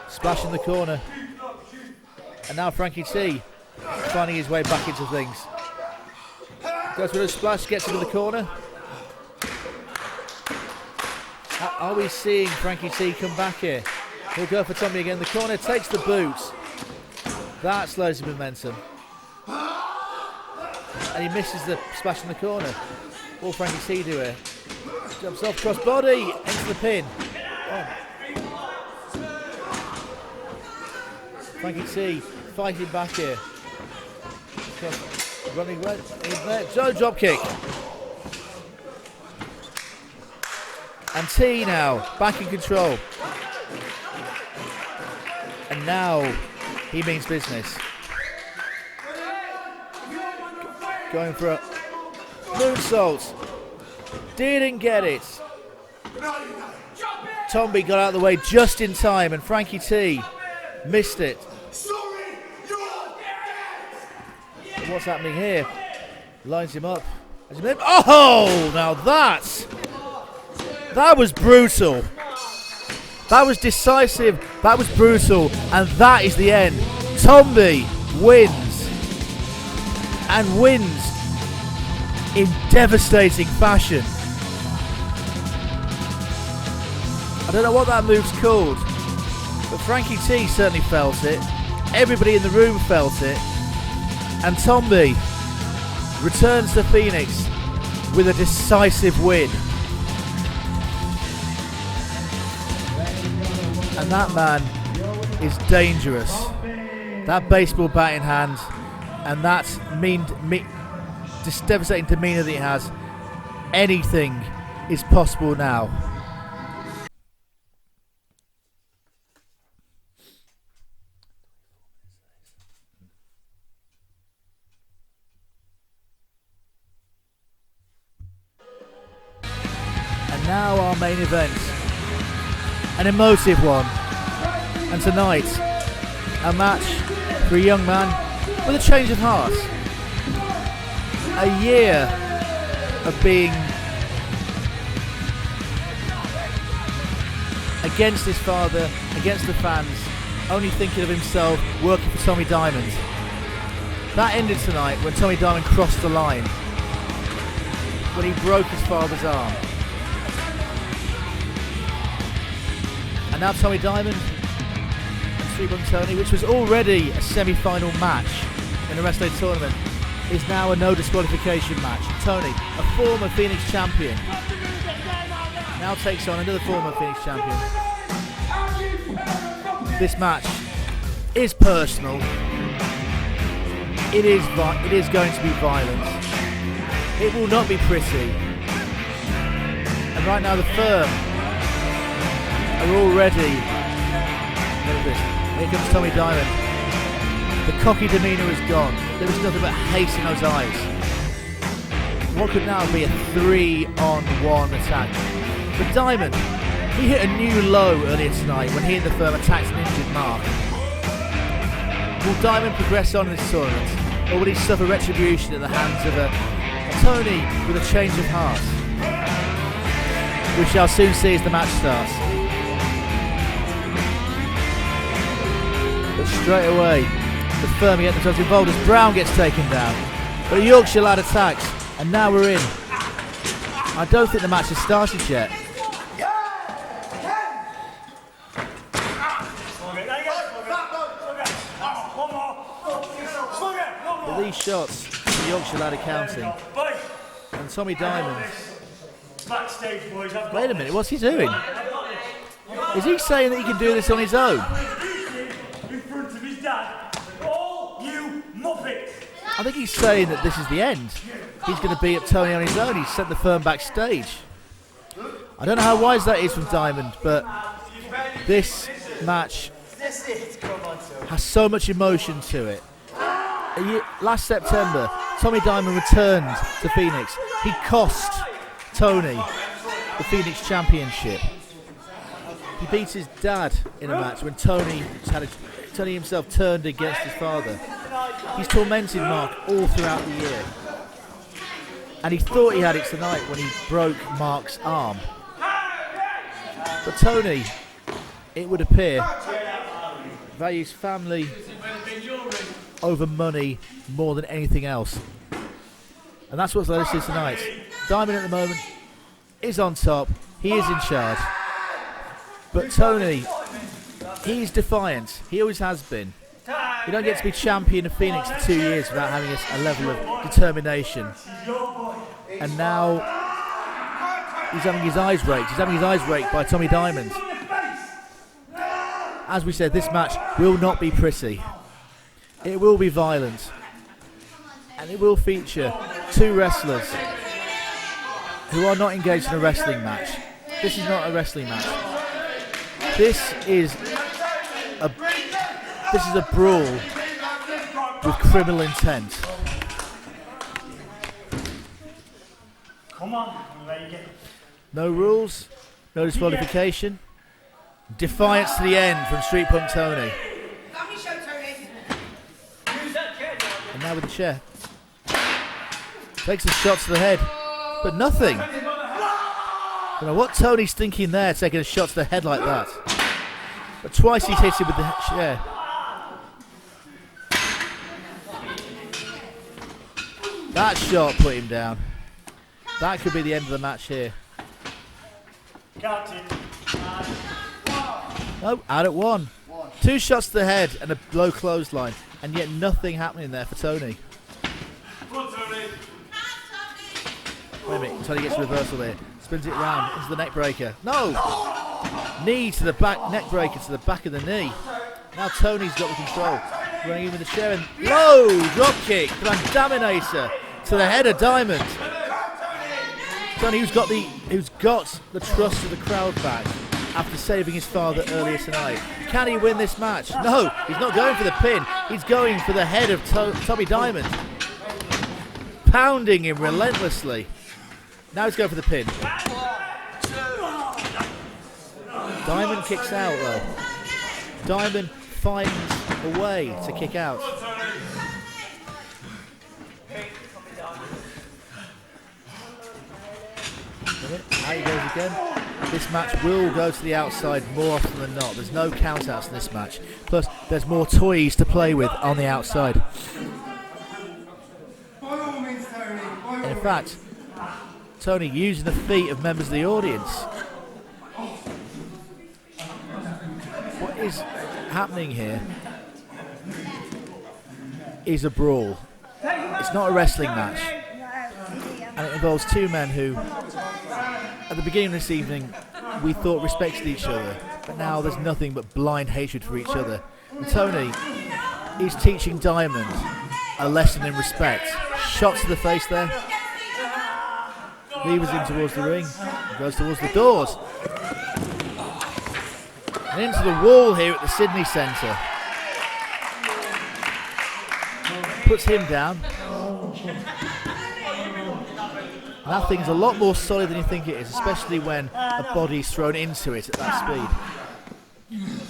A: Splash in the corner. And now Frankie T finding his way back into things. Goes with a splash, gets into the corner. Are we seeing Frankie T come back here? He'll go for Tommy again. The corner takes the boot. That slows his momentum. And he misses the splash in the corner. What will Frankie T do here? Jumps off cross body into the pin. Oh. Frankie T fighting back here. Running right in there. Joe drop kick. And T now back in control. And now he means business. Going for a moonsault. Didn't get it. Tomby got out of the way just in time, and Frankie T missed it. What's happening here? Lines him up. Oh, now that was brutal. That was decisive. That was brutal, and that is the end. Tomby wins, and wins in devastating fashion. I don't know what that move's called, but Frankie T certainly felt it. Everybody in the room felt it. And Tomby returns to Phoenix with a decisive win. And that man is dangerous. That baseball bat in hand, and that devastating demeanour that he has. Anything is possible now. And now our main event. An emotive one. And tonight, a match for a young man with a change of heart. A year of being against his father, against the fans, only thinking of himself, working for Tommy Diamond. That ended tonight when Tommy Diamond crossed the line, when he broke his father's arm. And now Tommy Diamond and Sweet Bum Tony, which was already a semi-final match in the Wrestling tournament, is now a no disqualification match. Tony, a former Phoenix champion, now takes on another former Phoenix champion. This match is personal. It is going to be violent. It will not be pretty. And right now the firm are already. Look at this. Here comes Tommy Diamond. The cocky demeanour is gone. There is nothing but hate in those eyes. What could now be a 3-on-1 attack? But Diamond, he hit a new low earlier tonight when he and the firm attacked an injured Mark. Will Diamond progress on in this tournament, or will he suffer retribution at the hands of a Tony with a change of heart? We shall soon see as the match starts. But straight away, the firm get themselves involved as Brown gets taken down. But a Yorkshire lad attacks, and now we're in. I don't think the match has started yet. But these shots, the Yorkshire lad are counting. And Tommy Diamond. Wait a minute, what's he doing? Is he saying that he can do this on his own? I think he's saying that this is the end. He's going to beat up Tony on his own. He's sent the firm backstage. I don't know how wise that is from Diamond, but this match has so much emotion to it. Last September, Tommy Diamond returned to Phoenix. He cost Tony the Phoenix Championship. He beat his dad in a match when Tony himself turned against his father. He's tormented Mark all throughout the year. And he thought he had it tonight when he broke Mark's arm. But Tony, it would appear, values family over money more than anything else. And that's what's led us to tonight. Diamond at the moment is on top. He is in charge. But Tony, he's defiant. He always has been. You don't get to be champion of Phoenix for 2 years without having a level of determination. And now he's having his eyes raked. He's having his eyes raked by Tommy Diamond. As we said, this match will not be pretty. It will be violent. And it will feature two wrestlers who are not engaged in a wrestling match. This is not a wrestling match. This is a brawl with criminal intent.
F: Come on, lady.
A: No rules, no disqualification. Defiance to the end from Street Punk Tony. And now with the chair. Takes a shot to the head, but nothing. I don't know what Tony's thinking there, taking a shot to the head like that. But twice he's hit him with the chair. That shot put him down. That could be the end of the match here. No, out at one. 2 shots to the head and a low clothesline, and yet nothing happening there for Tony. Wait a minute, Tony gets a reversal there. Spins it round into the neck breaker. No! Knee to the back, neck breaker to the back of the knee. Now Tony's got the control. Running in with the chair and low drop kick. Dominator to the head of Diamond. Tony, who's got the trust of the crowd back after saving his father earlier tonight. Can he win this match? No, he's not going for the pin. He's going for the head of Tommy Diamond. Pounding him relentlessly. Now he's going for the pin. Diamond kicks out though. Diamond finds a way to kick out. Out he goes again. This match will go to the outside more often than not. There's no countouts in this match. Plus, there's more toys to play with on the outside. And in fact, Tony using the feet of members of the audience. What is happening here is a brawl. It's not a wrestling match. And it involves two men who, at the beginning of this evening, we thought respected each other. But now there's nothing but blind hatred for each other. And Tony is teaching Diamond a lesson in respect. Shots to the face there. Levers in towards the ring. Goes towards the doors. And into the wall here at the Sydney Centre. Puts him down. That thing's a lot more solid than you think it is, especially when a body's thrown into it at that speed.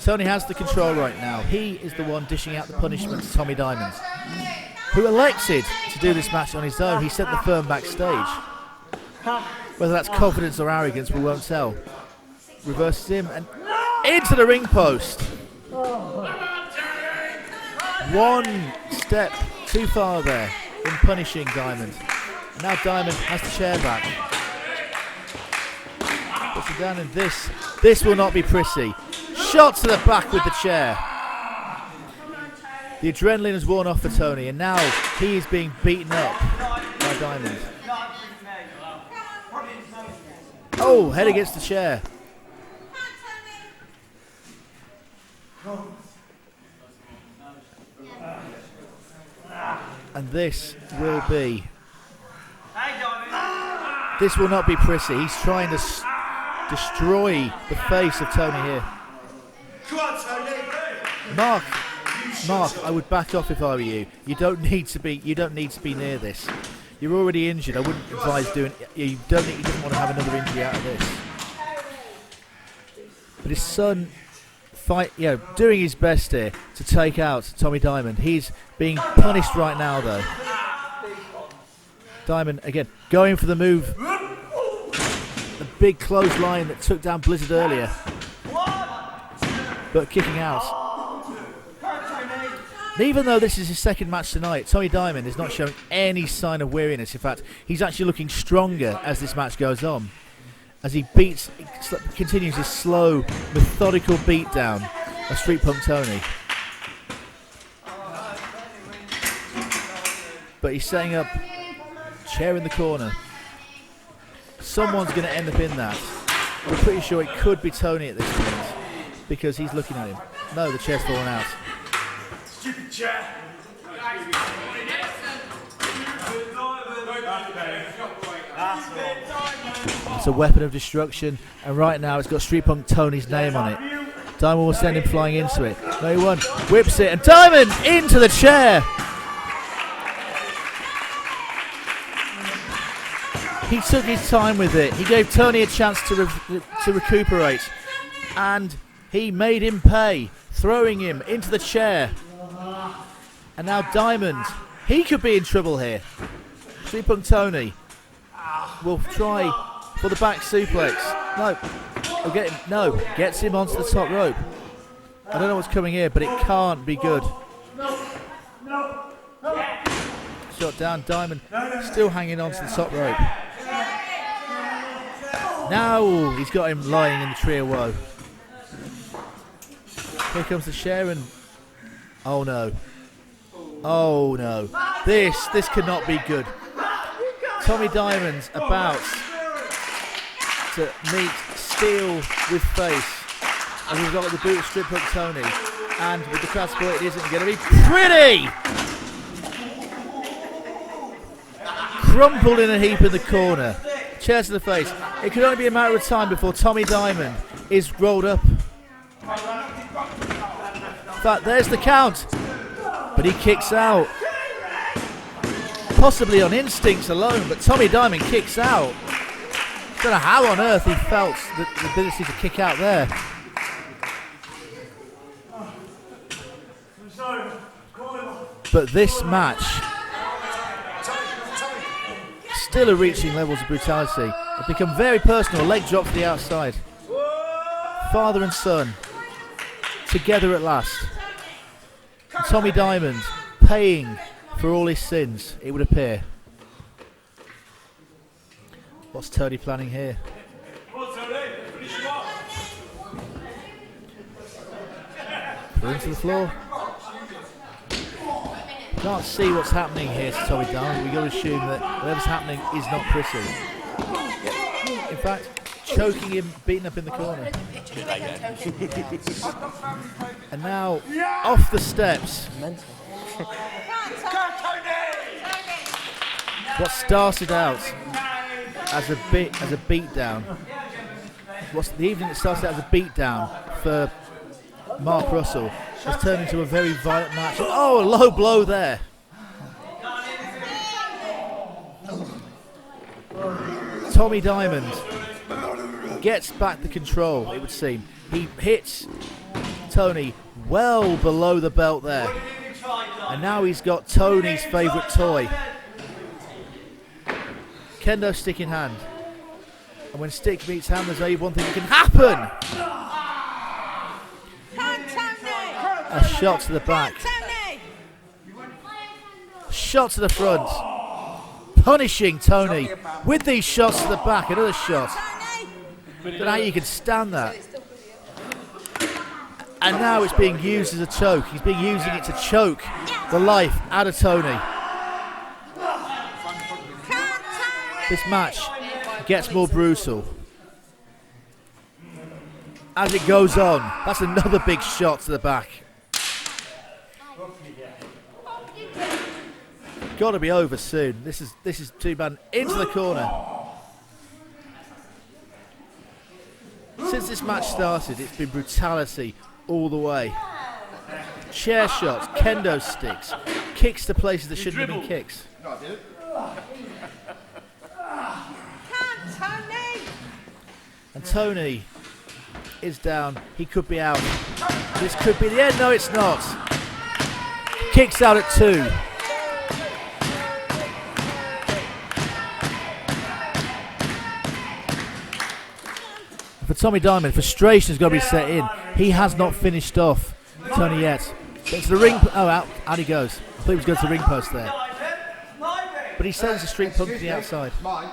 A: Tony has the control right now. He is the one dishing out the punishment to Tommy Diamond, who elected to do this match on his own. He set the firm backstage. Whether that's confidence or arrogance, we won't tell. Reverses him and into the ring post. One step too far there in punishing Diamond. Now Diamond has the chair back. Puts him down in this. This will not be pretty. Shot to the back with the chair. The adrenaline has worn off for Tony, and now he is being beaten up by Diamond. Oh, head against the chair. And this will be... This will not be pretty. He's trying to destroy the face of Tony here. Mark, I would back off if I were you. You don't need to be near this. You're already injured. I wouldn't advise doing. You don't. He doesn't want to have another injury out of this. But his son, doing his best here to take out Tommy Diamond. He's being punished right now, though. Diamond again going for the move. The big clothesline that took down Blizzard earlier, but kicking out. And even though this is his second match tonight, Tommy Diamond is not showing any sign of weariness. In fact, he's actually looking stronger as this match goes on, as he continues his slow, methodical beatdown of Street Punk Tony. But he's setting up chair in the corner. Someone's going to end up in that. We're pretty sure it could be Tony at this point because he's looking at him. No, the chair's fallen out.
E: Stupid chair.
A: It's a weapon of destruction, and right now it's got Street Punk Tony's name on it. Diamond will send him flying into it. No, he won't. Whips it, and Diamond into the chair. He took his time with it. He gave Tony a chance to recuperate, and he made him pay, throwing him into the chair. And now Diamond, he could be in trouble here. Street Punk Tony will try for the back suplex. No, he'll get him. No, gets him onto the top rope. I don't know what's coming here, but it can't be good. Shot down, Diamond still hanging onto the top rope. Now he's got him lying in the tree of woe. Here comes the chair and oh no. Oh no. This cannot be good. Tommy Diamond's about to meet steel with face. And he's got the boot of Street Punk Tony. And with the crowd support, it isn't going to be pretty! Crumpled in a heap in the corner. Chair to the face. It could only be a matter of time before Tommy Diamond is rolled up. In fact, there's the count. But he kicks out. Possibly on instincts alone, but Tommy Diamond kicks out. I don't know how on earth he felt the ability to kick out there. But this match, still are reaching levels of brutality. It's become very personal. Leg drop to the outside. Father and son, together at last. And Tommy Diamond paying for all his sins, it would appear. What's Tony planning here? Through into the floor. Can't see what's happening here to Tommy Diamond. We've got to assume that whatever's happening is not pretty. In fact, choking him, beating up in the corner. And now, off the steps. What started out as a beatdown. What's the evening that started out as a beatdown for Mark Russell has turned into a very violent match. Oh, a low blow there. Tommy Diamond gets back the control, it would seem. He hits Tony well below the belt there. And now he's got Tony's favourite toy. Kendo stick in hand. And when stick meets hand, there's only one thing that can happen. A shot to the back. Shot to the front. Punishing Tony with these shots to the back. Another shot. Don't know how you can stand that. And now it's being used as a choke. He's been using it to choke the life out of Tony. This match gets more brutal as it goes on. That's another big shot to the back. Got to be over soon. This is too bad. Into the corner. Since this match started, it's been brutality all the way. Chair shots, kendo sticks, kicks to places that shouldn't have been kicks. And Tony is down. He could be out. This could be the end. No, it's not. Kicks out at 2. For Tommy Diamond, frustration has got to be set in. He has not finished off Tony yet. Gets to the ring. Oh, out he goes. I thought he was going to the ring post there. But he sends the Street Punk to the outside.
B: Mine.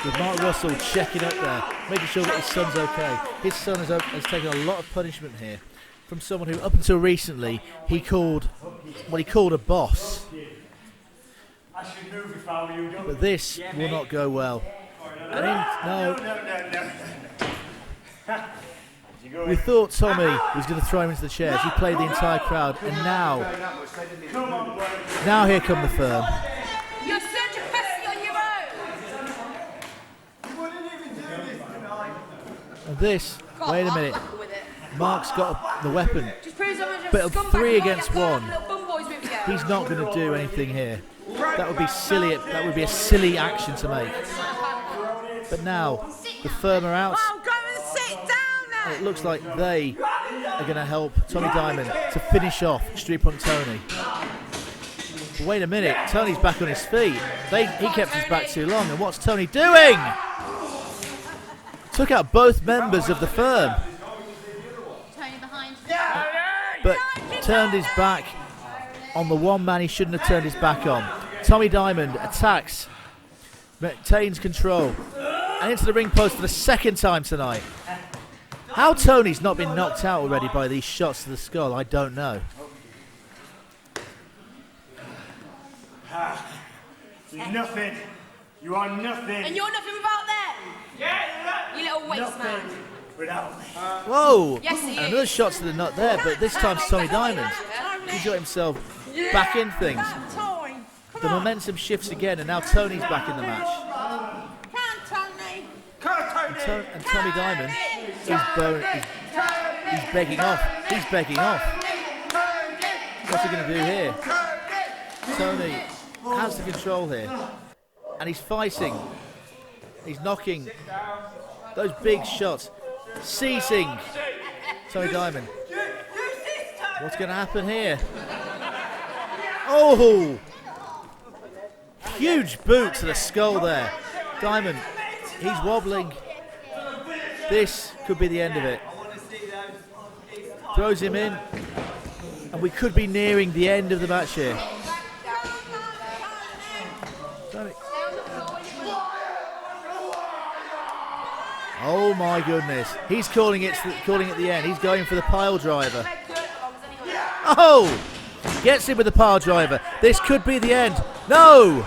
A: With Mark Russell checking up there, making sure that his son's okay. His son has taken a lot of punishment here from someone who, up until recently, he called a boss. But this will not go well. No. We thought Tommy was going to throw him into the chairs. He played the entire crowd, and now here come the firm.
I: You're such a pussy on your own.
A: And this, wait a minute. Mark's got the weapon,
I: Just proves how much of a
A: but of
I: scumbag
A: 3
I: you are,
A: against
I: get pulled
A: 1,
I: up little bum boys with you.
A: he's not going to do anything here. That would be silly. That would be a silly action to make. But now the firm are out.
I: Oh, go and sit down
A: And
I: there.
A: it looks like they are going to help Tommy Diamond to finish off Street Punk Tony. But wait a minute, Tony's back on his feet. He kept his back too long, and what's Tony doing? Took out both members of the firm,
I: Tony behind.
A: but turned his back on the one man he shouldn't have turned his back on. Tommy Diamond attacks, maintains control, and into the ring post for the second time tonight. How Tony's not been knocked out already by these shots to the skull, I don't know.
F: Nothing. You are nothing.
I: And you're nothing without that. You little waste man.
F: Without me.
A: Whoa!
I: Yes, he
A: And
I: is.
A: another shot to the nut there, but this time to Tommy Diamond. He's got himself back in things. The momentum shifts again, and now Tony's back in the match. And Tommy Diamond is begging off. He's begging off. What's he going to do here? Tony has the control here, and he's fighting. He's knocking those big shots, seizing Tommy Diamond. What's going to happen here? Oh! Huge boot to the skull there. Diamond, he's wobbling. This could be the end of it. Throws him in, and we could be nearing the end of the match here. Tony. Oh my goodness. He's calling it the end. He's going for the pile driver. Oh! Gets him with the pile driver. This could be the end. No!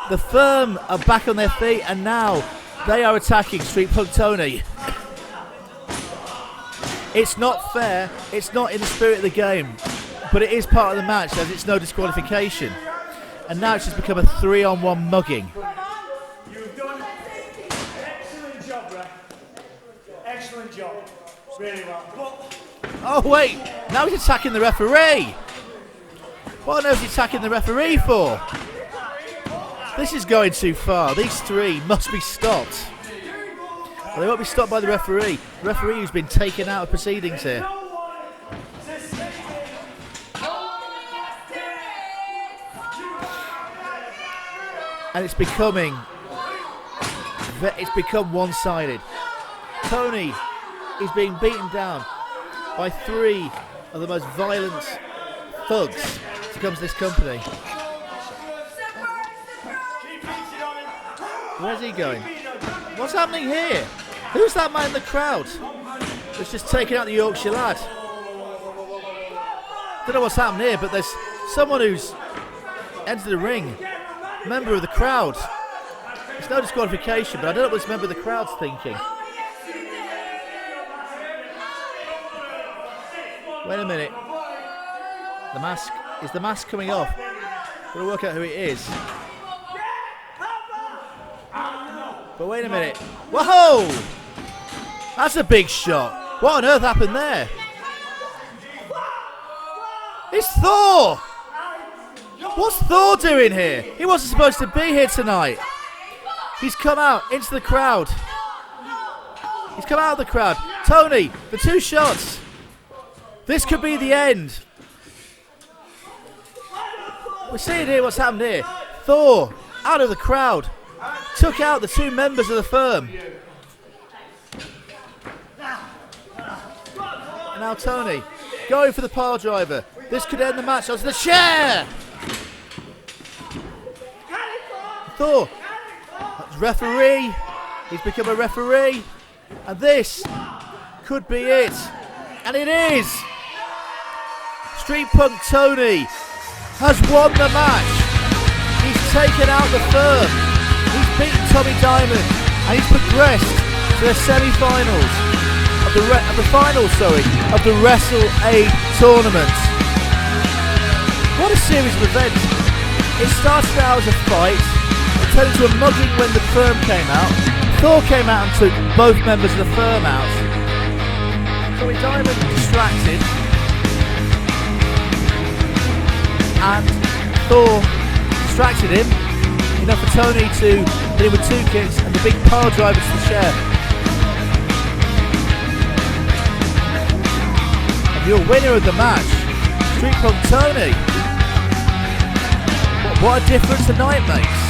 A: The firm are back on their feet, and now they are attacking Street Punk Tony. It's not fair. It's not in the spirit of the game. But it is part of the match, as it's no disqualification. And now it's just become a 3-on-1 mugging.
F: You've done excellent job, Ray. Excellent job. Really well. But
A: Oh wait, now he's attacking the referee. What on earth is he attacking the referee for? This is going too far. These three must be stopped. Well, they won't be stopped by the referee. The referee who's been taken out of proceedings here. And it's become one-sided. Tony is being beaten down by 3 of the most violent thugs to come to this company. Where's he going? What's happening here? Who's that man in the crowd that's just taking out the Yorkshire lad? Don't know what's happened here, but there's someone who's entered the ring, member of the crowd. It's no disqualification, but I don't know what this member of the crowd's thinking. Wait a minute. Is the mask coming off? We'll work out who it is. But wait a minute. Whoa! That's a big shot. What on earth happened there? It's Thor! What's Thor doing here? He wasn't supposed to be here tonight. He's come out into the crowd. He's come out of the crowd. Tony, the 2 shots. This could be the end. We're seeing here what's happened here. Thor out of the crowd. took out the 2 members of the firm. And now Tony going for the pile driver. This could end the match. Onto the chair. Thor, referee. He's become a referee. And this could be it. And it is. Street Punk Tony has won the match. He's taken out the firm. He's beaten Tommy Diamond, and he's progressed to the semi-finals of the of the Wrestle A tournament. What a series of events! It started out as a fight. It turned into a mugging when the firm came out. Thor came out and took both members of the firm out. Tommy Diamond distracted. And Thor distracted him enough for Tony to hit him with 2 kicks and the big pile driver to the chair. And your winner of the match, Street Punk Tony. What a difference a night makes.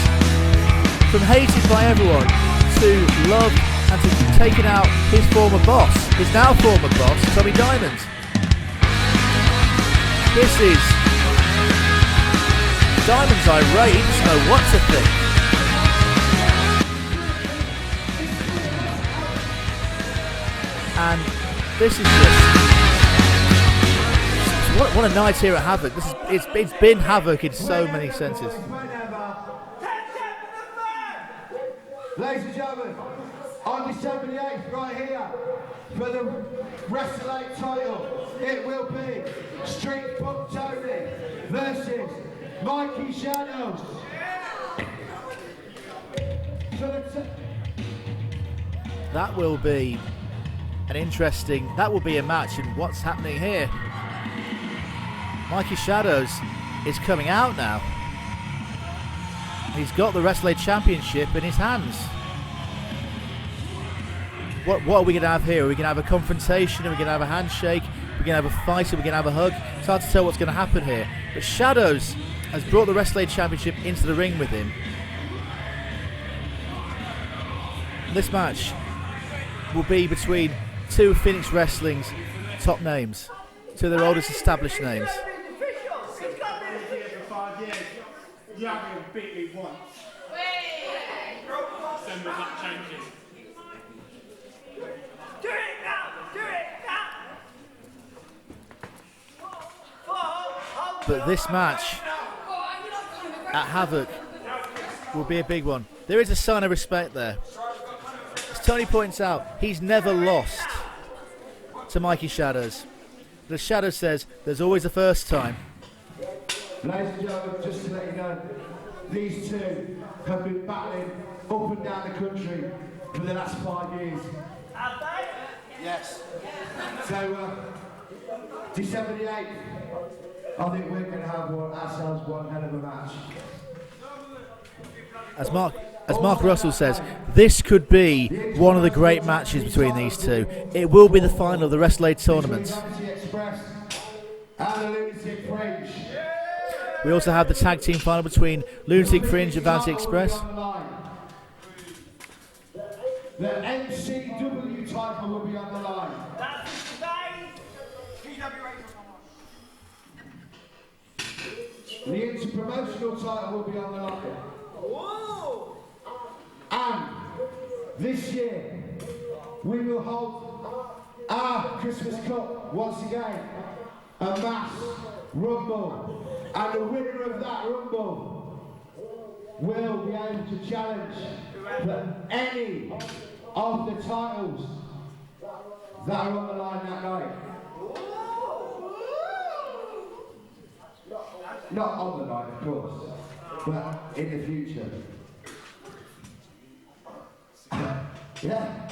A: From hated by everyone to loved and to taking out his former boss, his now former boss, Tommy Diamond. This is Diamond's irate, he doesn't know what to think. And this is just what a night here at Havoc. It's been Havoc in so many senses.
B: Ladies and gentlemen, on December the 8th, right here, for the Wrestle A title, it will be Street Punk Tony versus Mikey Shadows.
A: That will be that will be a match in what's happening here. Mikey Shadows is coming out now. He's got the Wrestle A Championship in his hands. What are we going to have here? Are we going to have a confrontation? Are we going to have a handshake? Are we going to have a fight? Are we going to have a hug? It's hard to tell what's going to happen here. But Shadows has brought the Wrestle A Championship into the ring with him. This match will be between 2 Phoenix Wrestling's top names, 2 of their oldest established names.
F: You haven't beat me once. December that changes. Do it now! Do it now!
A: But this match at Havoc will be a big one. There is a sign of respect there. As Tony points out, he's never lost to Mikey Shadows. The Shadow says there's always a first time.
B: Ladies and gentlemen, just to let you know, these 2 have been battling up and down the country for the last 5 years.
F: Have they?
B: Yes. So, December the 8th, I think we're going to have ourselves one hell of a match.
A: As Mark Russell says, this could be one of the great matches between these 2. It will be the final of the Wrestle A tournament. We also have the tag team final between Lunatic Fringe and Vanity Express.
B: The NCW title will be on the line.
F: That's today. PWA.
B: The interpromotional title will be on the line.
F: Whoa!
B: And this year, we will hold our Christmas Cup once again, a mass rumble. And the winner of that rumble will be able to challenge for any of the titles that are on the line that night. Not on the night, of course, but in the future. Yeah.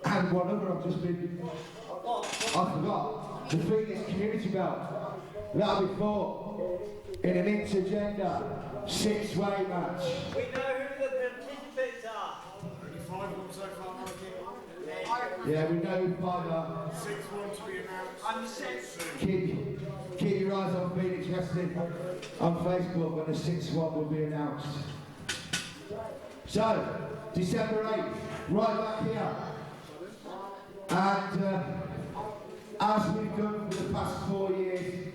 B: And one other I've just been... I forgot. The Phoenix Community Belt. That'll be fought in an intergender 6-way match.
F: We know who the participants are.
B: Yeah, we know who 5 are.
F: 6-1 to be announced. I'm 6.
B: Keep your eyes on Phoenix Wrestling on Facebook when the 6-1 will be announced. So, December 8th, right back here. And as we've done for the past 4 years,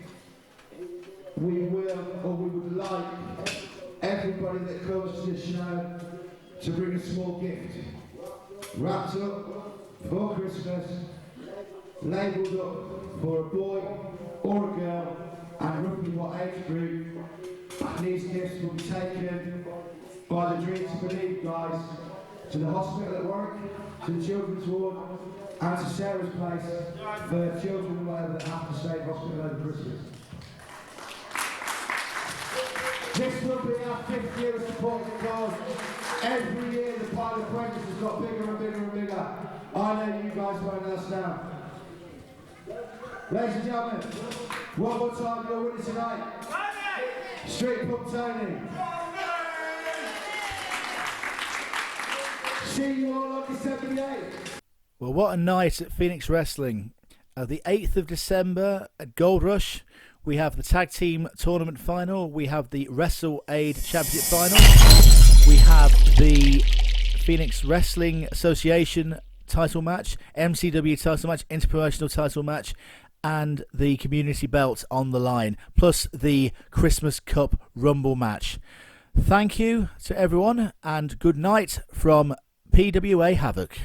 B: we would like everybody that comes to the show to bring a small gift. Wrapped up for Christmas, labelled up for a boy or a girl, and roughly what age group. And these gifts will be taken by the Dream to Believe guys to the hospital at work, to the children's ward, and to Sarah's place for children that have to stay in hospital over Christmas. This will be our 5th year of supporting the cause. Every year the pile of questions has got bigger and bigger and bigger. I know you guys won't let us down. Ladies and gentlemen, one more time, your winner tonight. Street Pub Tony. See you all on December the 8th.
A: Well, what a night at Phoenix Wrestling. The 8th of December at Gold Rush, we have the Tag Team Tournament Final. We have the Wrestle Aid Championship Final. We have the Phoenix Wrestling Association title match, MCW title match, Interpromotional title match, and the Community Belt on the line, plus the Christmas Cup Rumble match. Thank you to everyone, and good night from PWA Havoc.